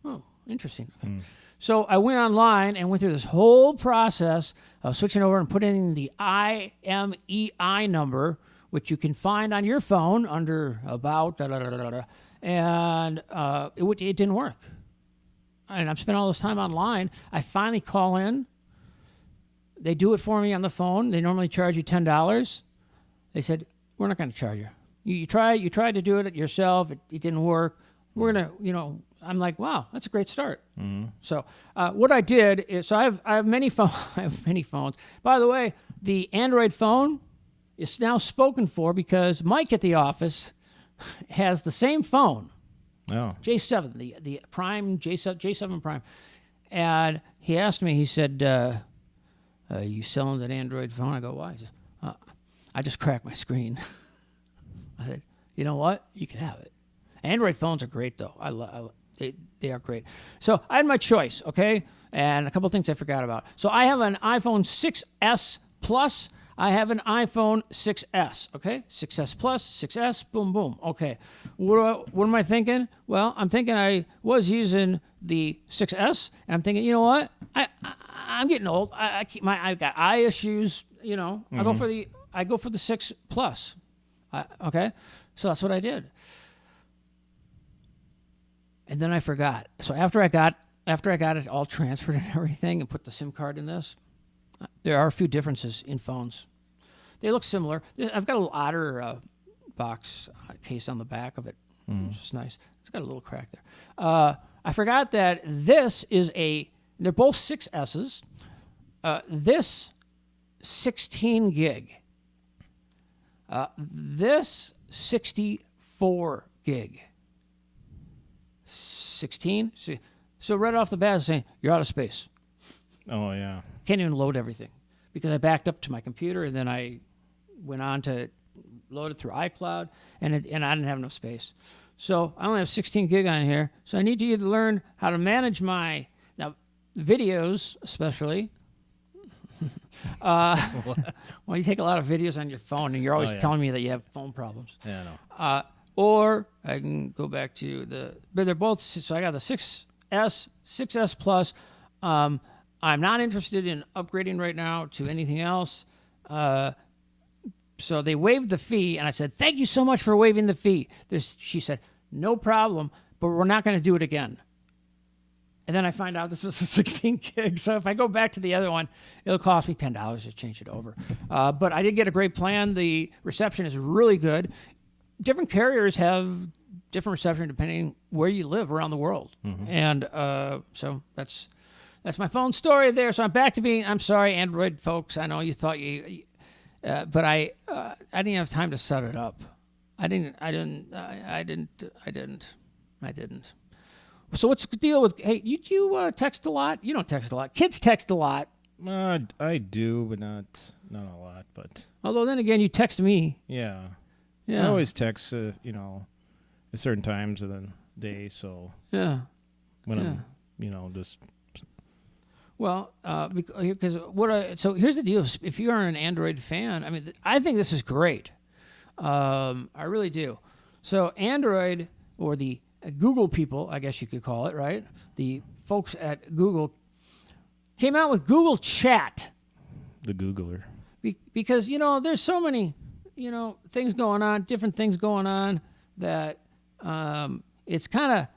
oh, interesting. Okay. So I went online and went through this whole process of switching over and putting in the IMEI number, which you can find on your phone under About, and it didn't work. And I've spent all this time online. I finally call in. They do it for me on the phone. They normally charge you $10. They said, we're not going to charge you. You tried to do it yourself. It didn't work. We're going to, I'm like, wow, that's a great start. Mm-hmm. So what I did is, so I have many phones. I have many phones. By the way, the Android phone is now spoken for because Mike at the office has the same phone. Oh. J7, the Prime, J7 Prime. And he asked me, he said, you selling that Android phone? I go, why? He says, I just cracked my screen. I said, you know what? You can have it. Android phones are great, though. They are great. So I had my choice, okay? And a couple things I forgot about. So I have an iPhone 6S Plus. I have an iPhone 6S, okay? 6S Plus, 6S, boom, boom. Okay. What am I thinking? Well, I'm thinking I was using the 6S, and I'm thinking, you know what? I'm getting old. I've got eye issues, Mm-hmm. I go for the 6 Plus. Okay? So that's what I did. And then I forgot. So after I got it all transferred and everything and put the SIM card in this, there are a few differences in phones. They look similar. I've got a little Otter box case on the back of it, which is nice. It's got a little crack there. I forgot that this is they're both 6S's. This 16 gig. This 64 gig. 16. So right off the bat, it's saying, you're out of space. Oh, yeah. Can't even load everything because I backed up to my computer and then I went on to load it through iCloud and I didn't have enough space. So I only have 16 gig on here. So I need to either learn how to manage my videos, especially. Well, you take a lot of videos on your phone and you're always telling me that you have phone problems. Yeah, I know. Or I can go back to but they're both, so I got the 6S, 6S Plus. I'm not interested in upgrading right now to anything else. So they waived the fee, and I said, thank you so much for waiving the fee. She said, no problem, but we're not going to do it again. And then I find out this is a 16 gig, so if I go back to the other one, it'll cost me $10 to change it over. But I did get a great plan. The reception is really good. Different carriers have different reception depending where you live around the world. Mm-hmm. And so that's my phone story there. So I'm back to being, I'm sorry, Android folks. I know you thought but I didn't have time to set it up. I didn't. So what's the deal with? Hey, you text a lot? You don't text a lot. Kids text a lot. I do, but not a lot. But although then again, you text me. Yeah. Yeah. I always text, at certain times of the day. So yeah. When I'm, just. Well, because so here's the deal. If you are an Android fan, I mean, I think this is great. I really do. So Android, or the Google people, I guess you could call it, right? The folks at Google came out with Google Chat. The Googler. Because, there's so many, things going on, different things going on that it's kind of,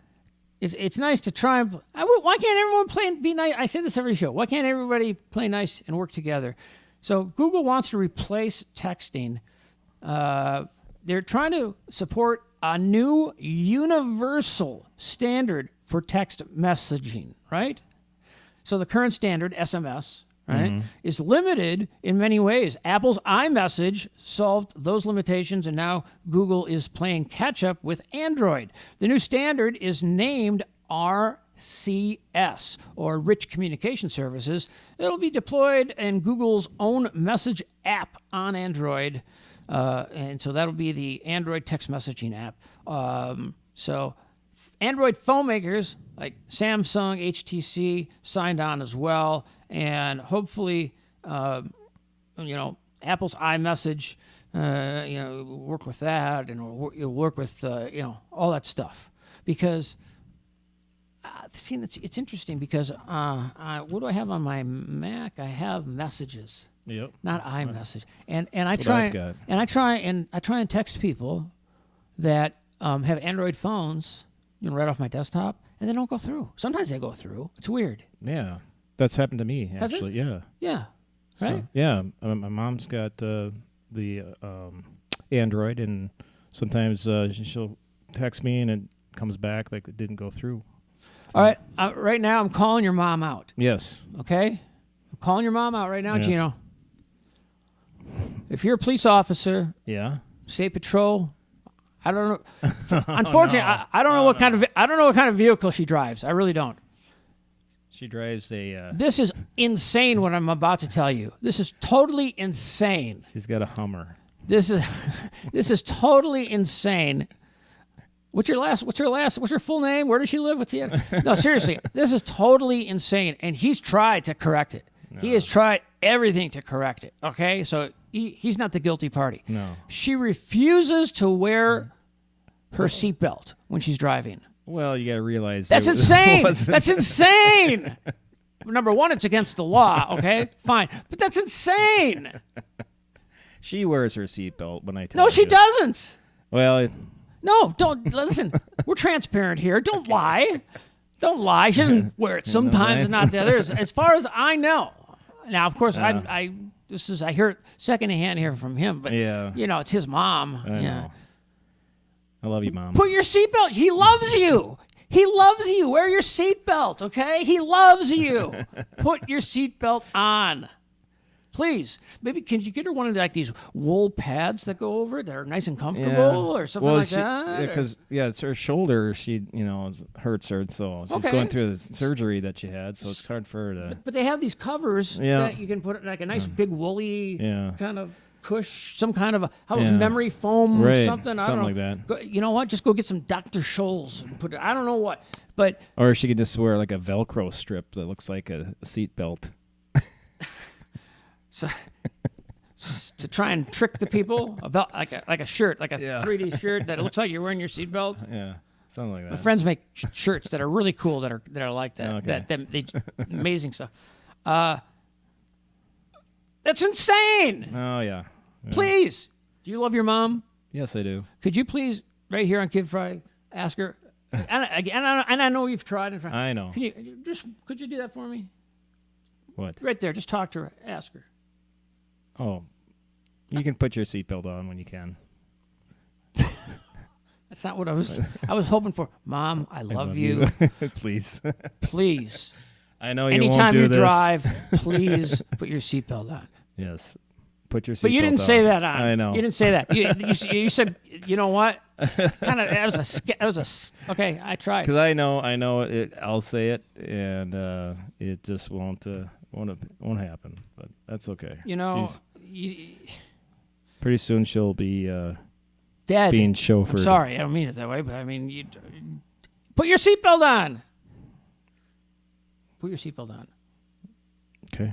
it's nice to try and... Why can't everyone be nice? I say this every show. Why can't everybody play nice and work together? So Google wants to replace texting. They're trying to support a new universal standard for text messaging, right? So the current standard, SMS, right, is limited in many ways. Apple's iMessage solved those limitations, and now Google is playing catch-up with Android. The new standard is named RCS, or Rich Communication Services. It'll be deployed in Google's own message app on Android, and so that'll be the Android text messaging app. So Android phone makers like Samsung, HTC signed on as well, and hopefully, Apple's iMessage, work with that, and you'll work with, all that stuff. Because, it's interesting because what do I have on my Mac? I have Messages. Yep. Not iMessage, and I try and text people that have Android phones, right off my desktop, and they don't go through. Sometimes they go through. It's weird. Yeah, that's happened to me actually. Yeah. Yeah. Right. So, yeah, my mom's got the Android, and sometimes she'll text me and it comes back like it didn't go through. All right. Right now, I'm calling your mom out. Yes. Okay. I'm calling your mom out right now, Gino. If you're a police officer, state patrol, I don't know. Unfortunately, I don't know what kind of vehicle she drives. I really don't. She drives a. This is insane. What I'm about to tell you. This is totally insane. She's got a Hummer. This is totally insane. What's your full name? Where does she live? What's the end? No, seriously, this is totally insane. And he's tried to correct it. No. He has tried everything to correct it. Okay, so he's not the guilty party. No. She refuses to wear her seatbelt when she's driving. Well, you got to realize that's insane. That's insane. Number one, it's against the law. Okay, fine, but that's insane. She wears her seatbelt when I tell her. No, she doesn't. Well. No, don't listen. We're transparent here. Don't lie. Don't lie. She doesn't wear it sometimes and not the others. As far as I know. Now, of course, I hear it secondhand here from him, but it's his mom. I know. I love you, Mom. Put your seatbelt. He loves you. He loves you. Wear your seatbelt, okay? He loves you. Put your seatbelt on. Please, maybe can you get her one of like these wool pads that go over it that are nice and comfortable, or something like that? Because it's her shoulder. She hurts her, so she's going through the surgery that she had, so it's hard for her to. But they have these covers that you can put like a nice big woolly kind of some kind of memory foam or something. I don't know. Like that. Go, you know what? Just go get some Dr. Scholl's and put it. I don't know what, but or she could just wear like a Velcro strip that looks like a seat belt. So to try and trick the people about like a shirt, like a 3D shirt that it looks like you're wearing your seatbelt. Yeah, something like that. My friends make shirts that are really cool that are like that. Okay. They amazing stuff. That's insane. Oh yeah. Please, do you love your mom? Yes, I do. Could you please, right here on Kid Friday, ask her? And I know you've tried and tried. I know. Could you do that for me? What? Right there, just talk to her, ask her. Oh, you can put your seatbelt on when you can. That's not what I was. I was hoping for. Mom, I love you. Please. Please. I know you Anytime won't do you this. drive, please put your seatbelt on. Yes. Put your seatbelt on. But you didn't say that on. I know. You didn't say that. You said, you know what? Kind of. That was a. Okay, I tried. Because I know it. I'll say it, and it just won't happen. But that's okay. You know. Pretty soon she'll be dead. Being chauffeured. I'm sorry, I don't mean it that way, but I mean you. Put your seatbelt on. Put your seatbelt on. Okay.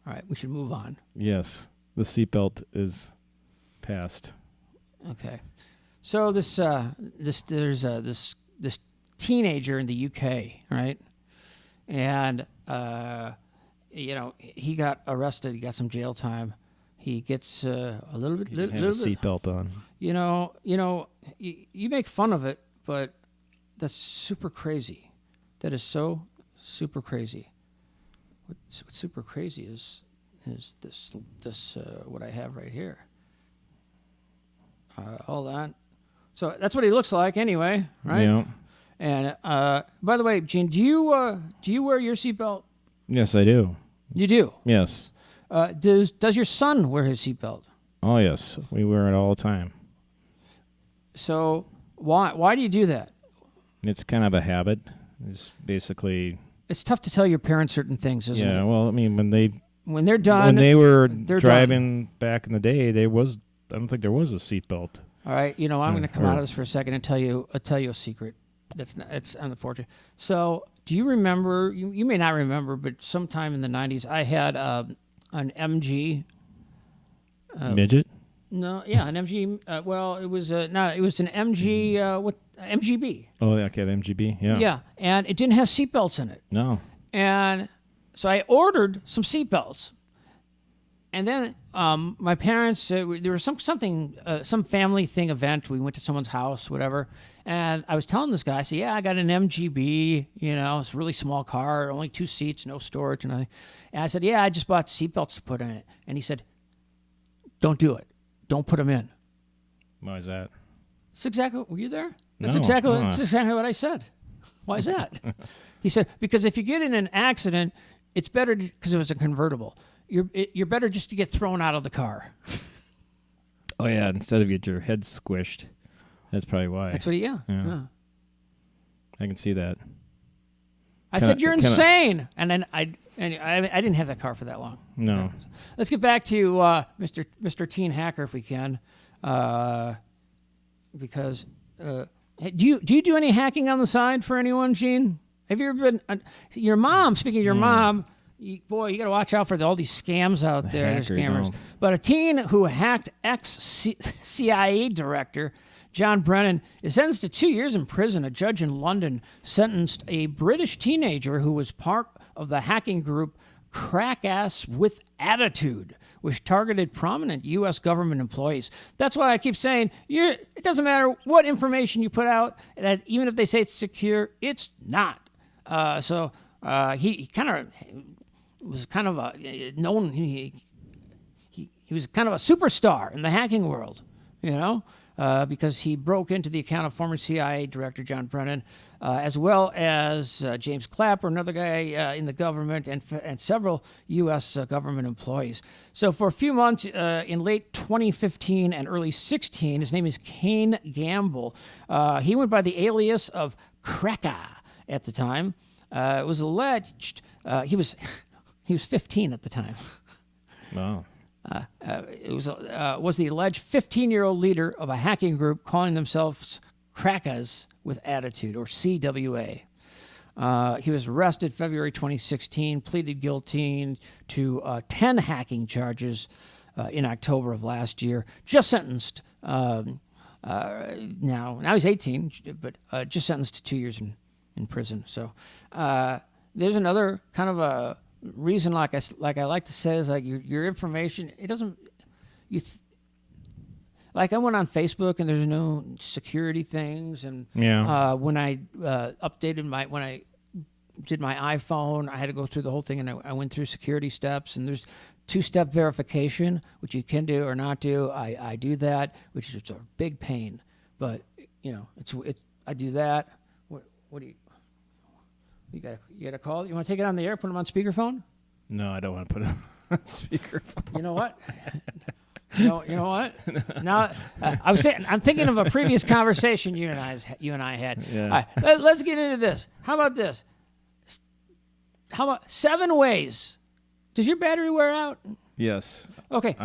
All right, we should move on. Yes, the seatbelt is passed. Okay, so there's this teenager in the UK, right? And he got arrested. He got some jail time. He gets a little bit. He didn't have a seatbelt on. You make fun of it, but that's super crazy. That is so super crazy. What's super crazy is this what I have right here. Hold on. So that's what he looks like anyway, right? Yeah. And by the way, Gene, do you wear your seatbelt? Yes, I do. You do? Yes. Does your son wear his seatbelt? Oh yes, we wear it all the time. So why do you do that? It's kind of a habit. It's basically. It's tough to tell your parents certain things, isn't it? Yeah. Well, I mean, when they're done, when they were they're driving back in the day, I don't think there was a seatbelt. All right. I'm going to come out of this for a second and tell you a secret. It's unfortunate. So, do you remember? You may not remember, but sometime in the 90s, I had an MG. Midget? No, yeah, an MG. Well, it was not. It was an MG. MGB. Oh, okay, the MGB. Yeah. Yeah, and it didn't have seatbelts in it. No. And so I ordered some seatbelts. And then my parents, there was some family thing event. We went to someone's house, whatever. And I was telling this guy, I said, yeah, I got an MGB, it's a really small car, only 2 seats, no storage and nothing. And I said, yeah, I just bought seatbelts to put in it. And he said, don't do it. Don't put them in. Why is that? That's exactly, were you there? That's No, exactly what I said. Why is that? He said, because if you get in an accident, it's better because it was a convertible. You're better just to get thrown out of the car. Oh yeah, instead of get your head squished. That's probably why. That's what yeah. I can see that. I said you're insane, and then I didn't have that car for that long. No. Let's get back to Mr. Teen Hacker if we can, because do you do any hacking on the side for anyone, Gene? Have you ever been your mom? Speaking of your mom. You got to watch out for all these scams out there. There's scammers. Don't. But a teen who hacked ex-CIA director John Brennan is sentenced to 2 years in prison. A judge in London sentenced a British teenager who was part of the hacking group Crackass with Attitude, which targeted prominent U.S. government employees. That's why I keep saying it doesn't matter what information you put out, that even if they say it's secure, it's not. He kind of was kind of a known. He was kind of a superstar in the hacking world, because he broke into the account of former CIA Director John Brennan, as well as James Clapper, another guy in the government, and several U.S. government employees. So for a few months in late 2015 and early 16, his name is Kane Gamble. He went by the alias of Cracker at the time. It was alleged he was 15 at the time. Wow. It was the alleged 15-year-old leader of a hacking group calling themselves Crackers with Attitude, or CWA. He was arrested February 2016, pleaded guilty to 10 hacking charges in October of last year. Just sentenced. Now he's 18, but just sentenced to 2 years in prison. So there's another kind of a reason, like I like to say, is like your information. It doesn't. Like I went on Facebook and there's no security things, and when I when I did my iPhone, I had to go through the whole thing, and I went through security steps, and there's 2-step verification, which you can do or not do. I do that, which is a big pain, but I do that. What do you got a call? You want to take it on the air? Put them on speakerphone? No, I don't want to put it on speakerphone. You know what? You know what? Now I'm thinking of a previous conversation you and I had. Yeah. All right, let's get into this. How about this? How about 7 ways? Does your battery wear out? Yes. Okay.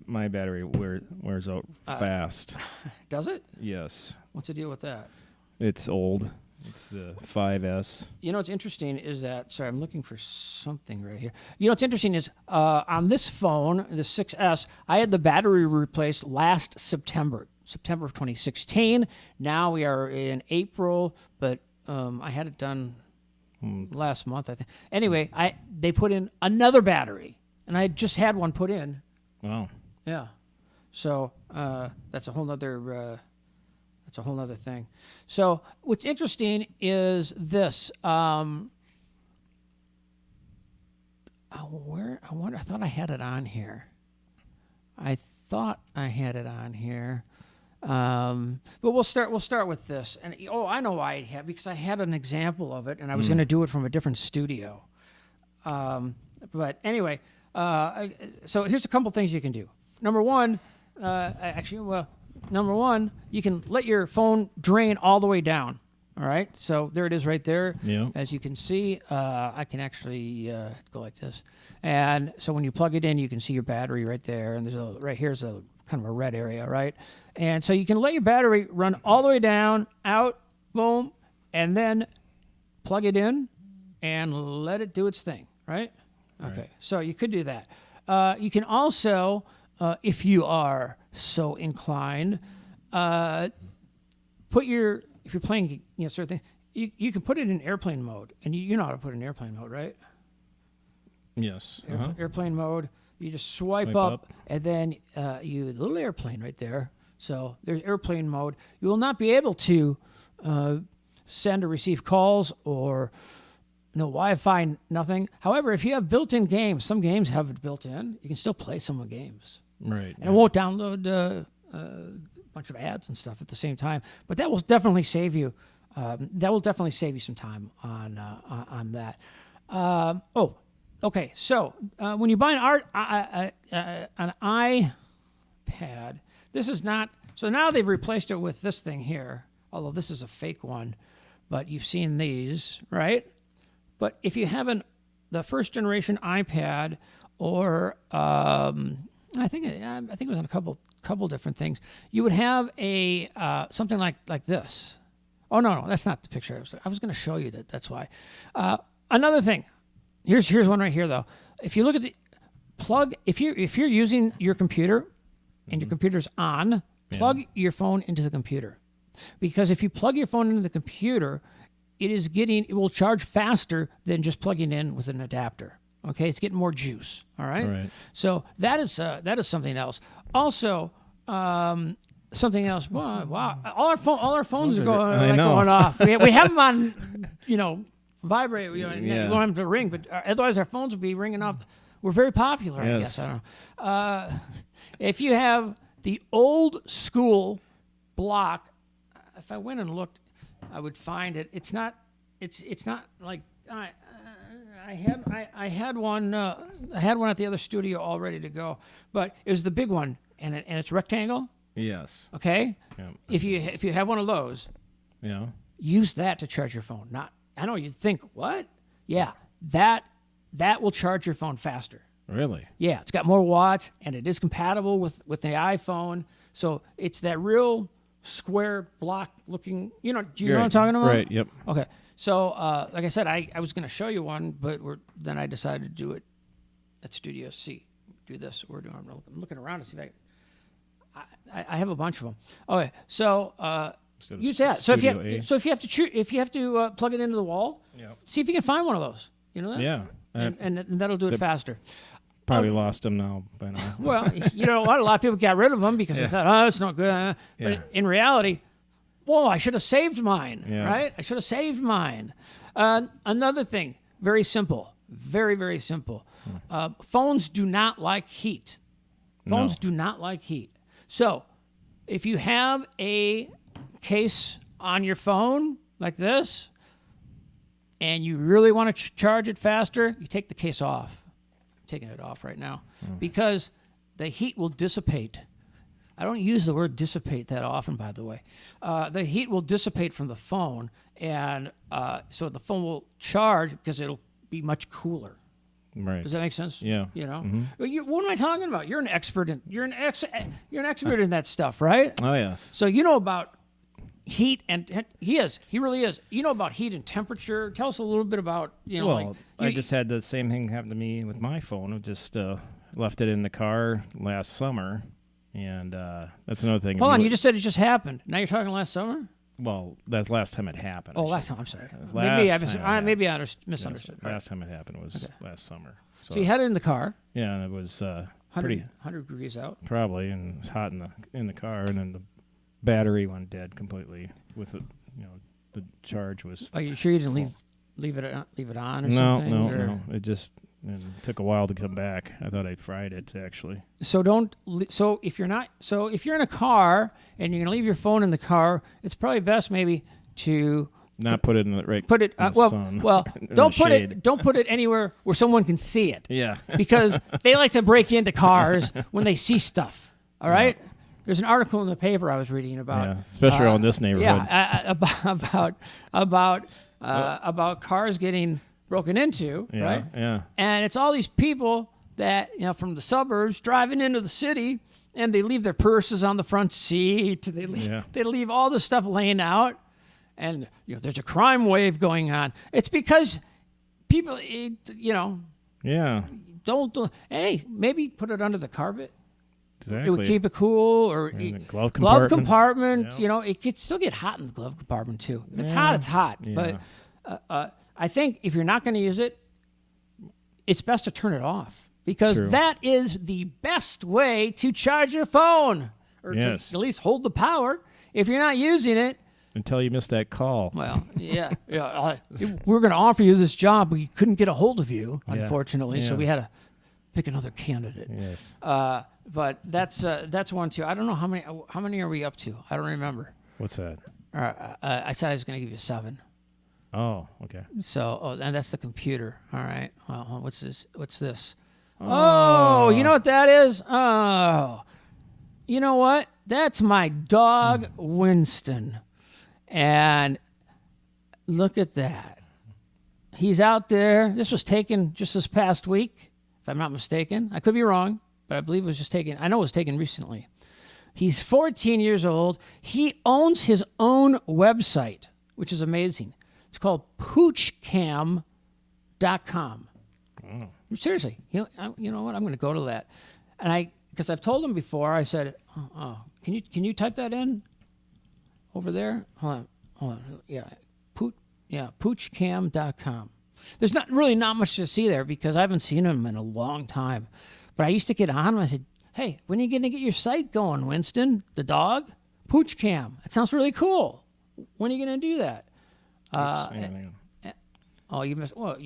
My battery wears out fast. Does it? Yes. What's the deal with that? It's old. It's the 5S. You know what's interesting is that, sorry, I'm looking for something right here. You know what's interesting is on this phone, the 6S, I had the battery replaced last September of 2016. Now we are in April, but I had it done last month, I think. Anyway, they put in another battery, and I just had one put in. Wow. Yeah. So that's a whole nother thing. So what's interesting is this. I thought I had it on here. But we'll start with this. And I know why I have, because I had an example of it, and I was going to do it from a different studio. But anyway, so here's a couple things you can do. Number one, you can let your phone drain all the way down. All right, so there it is right there. Yeah. As you can see, I can actually go like this. And so when you plug it in, you can see your battery right there. And right here's a kind of a red area, right? And so you can let your battery run all the way down, out, boom, and then plug it in and let it do its thing, right? Okay, right. So you could do that. You can also, if you are so inclined, if you're playing certain things, you can put it in airplane mode, and you know how to put it in airplane mode, right? Yes. Airplane mode. You just swipe up, and then the little airplane right there. So there's airplane mode. You will not be able to send or receive calls or no Wi-Fi, nothing. However, if you have built-in games, some games have it built in. You can still play some of the games. Right. And it won't download a bunch of ads and stuff at the same time. But that will definitely save you. Some time on that. Okay. So when you buy an iPad, this is not. So now they've replaced it with this thing here. Although this is a fake one, but you've seen these, right? But if you have the first generation iPad, or I think it was on a couple different things, you would have a something like this. Oh no, that's not the picture. I was going to show you that. That's why. Another thing. Here's one right here though. If you look at the plug, if you're using your computer and your computer's on, plug your phone into the computer, because if you plug your phone into the computer, it will charge faster than just plugging in with an adapter. Okay, it's getting more juice. All right. Right. So that is something else. Also, something else. Wow. All our phones are going off. We have them on, vibrate. You don't have to ring, but otherwise our phones would be ringing off. We're very popular, I guess. I don't know. If you have the old school block. If I went and looked, I would find it. It's not like I had one at the other studio all ready to go, but it was the big one, and it's rectangle. Yes. Okay. Yeah, If you have one of those, Yeah. use that to charge your phone. I know you'd think, what? Yeah, that will charge your phone faster. Really? Yeah, it's got more watts, and it is compatible with the iPhone. So it's that real square block looking. Do you know what I'm talking about? Right. Yep. Okay. So like I said, I was going to show you one, but then I decided to do it at Studio C. Do this. I'm looking around to see if I have a bunch of them. Okay. So use that. So if you have to plug it into the wall, see if you can find one of those. You know that? Yeah. And that'll do it faster. Probably lost them now by now. Well, a lot of people got rid of them because they thought, oh, it's not good. But in reality, whoa, I should have saved mine, right? I should have saved mine. Another thing, very simple, very, very simple. Phones do not like heat. Phones do not like heat. So if you have a case on your phone like this, and you really want to charge it faster, you take the case off. I'm taking it off right now because the heat will dissipate. I don't use the word dissipate that often, by the way. The heat will dissipate from the phone, and so the phone will charge because it'll be much cooler. Right. Does that make sense? Yeah. What am I talking about? You're an expert in you're an expert in that stuff, right? Oh yes. So you know about heat and he really is. You know about heat and temperature. Tell us a little bit about I just had the same thing happen to me with my phone. I just left it in the car last summer, and that's another thing. Hold on, you just said it just happened. Now you're talking last summer? Well, that's last time it happened. Oh, last time. I'm sorry. Maybe I misunderstood. Last time it happened was last summer. So you had it in the car. Yeah, and it was 100 degrees out. Probably, and it was hot in the car, and then the battery went dead completely with it. The charge was. Are you sure you didn't leave it on or something? No. It just took a while to come back. I thought I fried it actually. So if you're in a car and you're gonna leave your phone in the car, it's probably best maybe to not put it in the right. Put it sun. Well, don't put it anywhere where someone can see it. Yeah. Because they like to break into cars when they see stuff. All right. Yeah. There's an article in the paper I was reading about, especially around this neighborhood. Yeah, about cars getting broken into, right? Yeah. And it's all these people that from the suburbs driving into the city, and they leave their purses on the front seat. They leave all the stuff laying out, and there's a crime wave going on. It's because people, don't. Hey, maybe put it under the carpet. Exactly. It would keep it cool, or glove compartment. It could still get hot in the glove compartment too. If it's hot, it's hot. Yeah. But I think if you're not going to use it, it's best to turn it off because that is the best way to charge your phone, or to at least hold the power. If you're not using it, until you miss that call. Well, yeah. We're going to offer you this job, but we couldn't get a hold of you, unfortunately. So we had to pick another candidate. Yes. But that's one too. I don't know how many are we up to? I don't remember. What's that? I said I was going to give you 7. Oh, okay. So, and that's the computer. All right. Well, what's this? Oh, you know what that is? Oh, you know what? That's my dog, Winston. And look at that. He's out there. This was taken just this past week, if I'm not mistaken. I could be wrong, but I believe it was just taken. I know it was taken recently. He's 14 years old. He owns his own website, which is amazing. It's called poochcam.com. Oh. Seriously. You know what? I'm going to go to that. And because I've told him before, I said, can you type that in over there? Hold on. Yeah. Poochcam.com. There's not much to see there because I haven't seen him in a long time. But I used to get on him. I said, hey, when are you going to get your site going, Winston? The dog? Poochcam. That sounds really cool. When are you going to do that? You missed. Well, there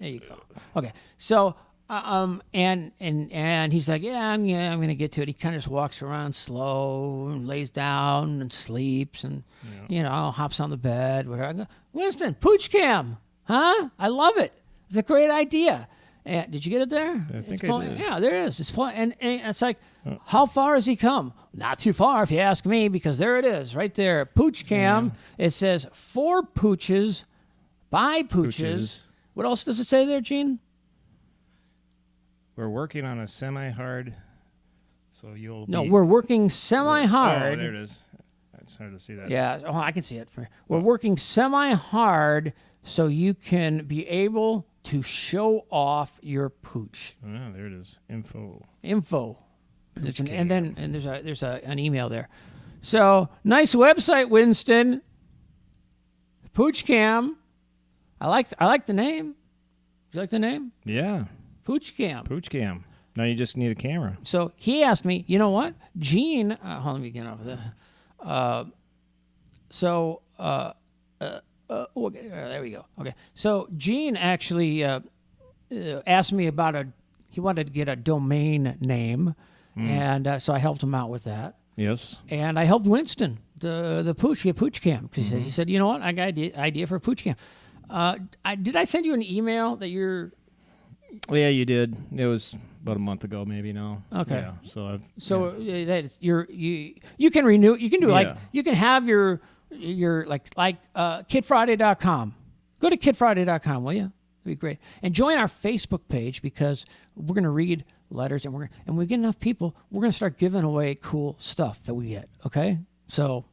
you go. Okay, so And he's like, I'm gonna get to it. He kind of just walks around slow and lays down and sleeps and hops on the bed. Whatever. I go, Winston, Pooch Cam, huh? I love it. It's a great idea. Did you get it there? I think I did. Yeah, there it is. It's flying, and it's like, how far has he come? Not too far, if you ask me, because there it is, right there. Pooch Cam. Yeah. It says 4 pooches by pooches. What else does it say there, Gene? We're working on a semi-hard, so you'll. No, we're working semi-hard. Oh, there it is. It's hard to see that. Yeah, I can see it. We're working semi-hard, so you can be able to show off your pooch. Oh, there it is. Info. And there's an email there. So nice website, Winston. Pooch Cam. I like the name. Do you like the name? Yeah. Pooch Cam. Pooch Cam. Now you just need a camera. So he asked me, you know what, Gene? Hold on, let me get off of this. Okay, there we go. Okay, so Gene actually asked me about he wanted to get a domain name, and so I helped him out with that. Yes. And I helped Winston, the Pooch Cam, because he said, you know what, I got an idea for a Pooch Cam. Did I send you an email that you're? Well, yeah, you did. It was about a month ago, maybe now. Okay. Yeah. That you can renew. You can do you can have your kidfriday.com. Go to kidfriday.com, will you? That'd be great. And join our Facebook page, because we're going to read letters, and we get enough people, we're going to start giving away cool stuff that we get. Okay. So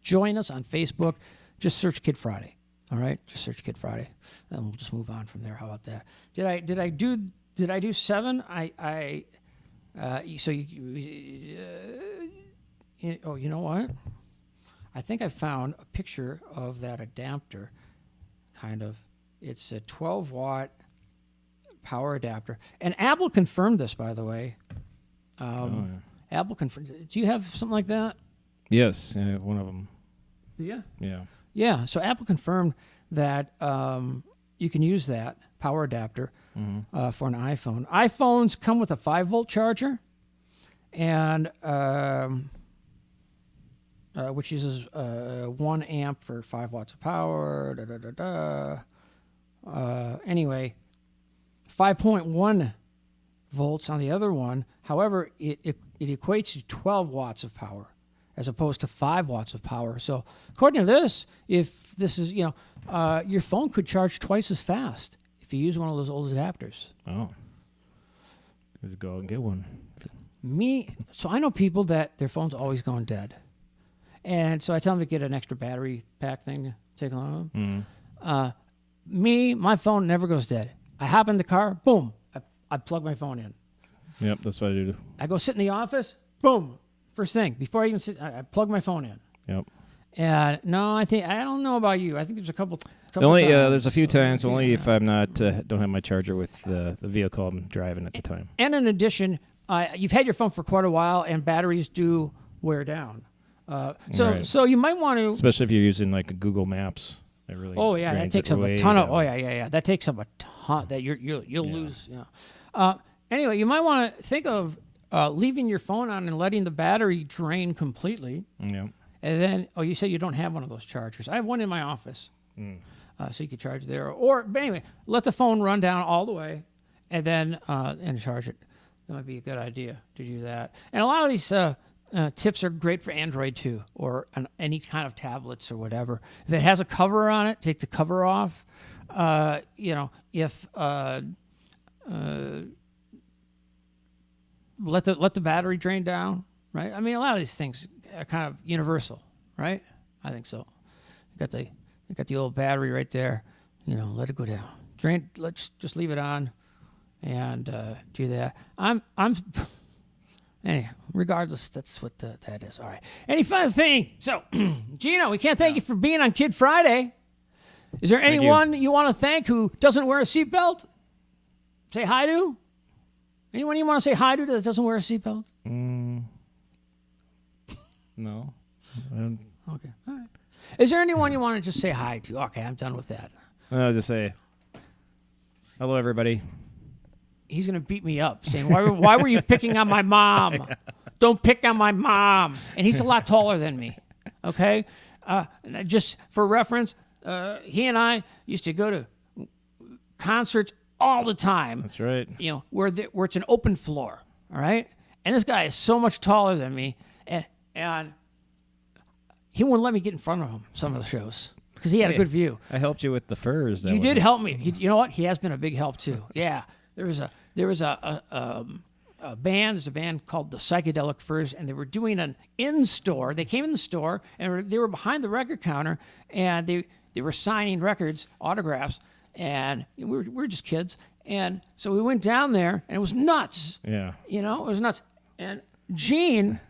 join us on Facebook. Just search Kid Friday. All right, just search Kid Friday, and we'll just move on from there. How about that? Did I do 7? You know what? I think I found a picture of that adapter. Kind of, it's a 12-watt power adapter, and Apple confirmed this, by the way. Apple confirmed. Do you have something like that? Yes, one of them. Do you? Yeah. Yeah, so Apple confirmed that you can use that power adapter for an iPhone. iPhones come with a 5-volt charger, and which uses 1 amp for 5 watts of power. Anyway, 5.1 volts on the other one. However, it equates to 12 watts of power, as opposed to 5 watts of power. So according to this, if this is, your phone could charge twice as fast if you use one of those old adapters. Oh. Just go and get one. So I know people that their phone's always going dead. And so I tell them to get an extra battery pack thing to take along. My phone never goes dead. I hop in the car, boom, I plug my phone in. Yep, that's what I do. I go sit in the office, boom. First thing, before I even sit, I plug my phone in. Yep. And no, I don't know about you. I think there's a couple times. There's a few times, only if I'm not, don't have my charger with the vehicle I'm driving at the time. And in addition, you've had your phone for quite a while, and batteries do wear down. So you might want to, especially if you're using like a Google Maps. That really that takes up a ton of. That takes up a ton. That you'll lose. Yeah. Anyway, you might want to think of leaving your phone on and letting the battery drain completely. Yeah. And then, you said you don't have one of those chargers. I have one in my office, so you could charge there. But anyway, let the phone run down all the way, and then and charge it. That might be a good idea to do that. And a lot of these tips are great for Android too, or any kind of tablets or whatever. If it has a cover on it, take the cover off. If let the battery drain down, right? I mean, a lot of these things are kind of universal, right? I think so. You got the old battery right there. Let it go down. Drain. Let's just leave it on, and do that. Anyway, regardless, that's what that is. All right. Any final thing? So, Gino, we can't thank you for being on Kid Friday. Is there anyone you want to thank who doesn't wear a seatbelt? Say hi to? Anyone you want to say hi to that doesn't wear a seatbelt? No. Okay. All right. Is there anyone you want to just say hi to? Okay, I'm done with that. I'll just say, hello, everybody. he's going to beat me up, saying, why were you picking on my mom? Don't pick on my mom. And he's a lot taller than me, okay? Just for reference, he and I used to go to concerts all the time. That's right. You know, where it's an open floor, all right? And this guy is so much taller than me, and he wouldn't let me get in front of him some of the shows because he had a good view. I helped you with the furs. You did help me. You know what? He has been a big help too. Yeah, there was a band. There's a band called the Psychedelic Furs, and they were doing an in-store. They came in the store, and they were behind the record counter, and they were signing records, autographs, and we were just kids. And so we went down there, and it was nuts. Yeah. You know, it was nuts. And Gene,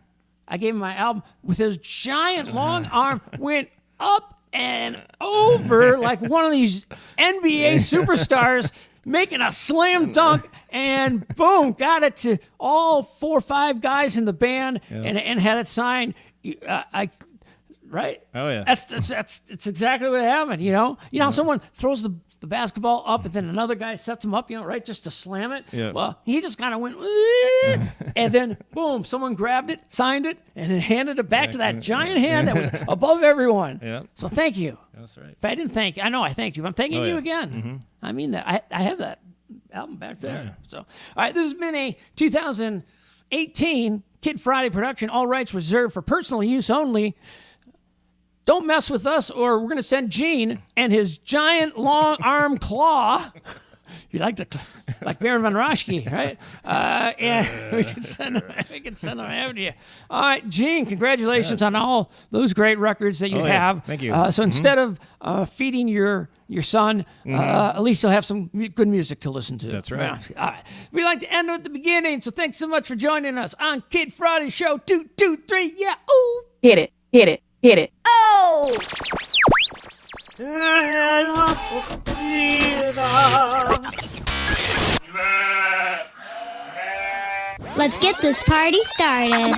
I gave him my album with his giant long arm, went up and over like one of these NBA superstars making a slam dunk, and boom, got it to all 4 or 5 guys in the band, and had it signed. Right? Oh yeah. That's exactly what happened. You know how someone throws the basketball up and then another guy sets him up, right, just to slam it. Yeah. Well, he just kind of went, and then boom, someone grabbed it, signed it, and then handed it back to that giant hand that was above everyone. Yeah. So thank you. That's right. If I didn't thank you, I know I thanked you. I'm thanking you yeah. again. Mm-hmm. I mean that. I have that album back there. Yeah. So, all right, this has been a 2018 Kid Friday production. All rights reserved for personal use only. Don't mess with us, or we're going to send Gene and his giant long arm claw. You like Baron von Raschke, right? And we can send them after you. All right, Gene, congratulations on all those great records that you have. Thank you. So instead of feeding your son, at least you'll have some good music to listen to. That's right. All right. We like to end at the beginning, so thanks so much for joining us on Kid Friday Show 2, 2, 3. Yeah. Ooh. Hit it, hit it, hit it. Oh! Let's get this party started.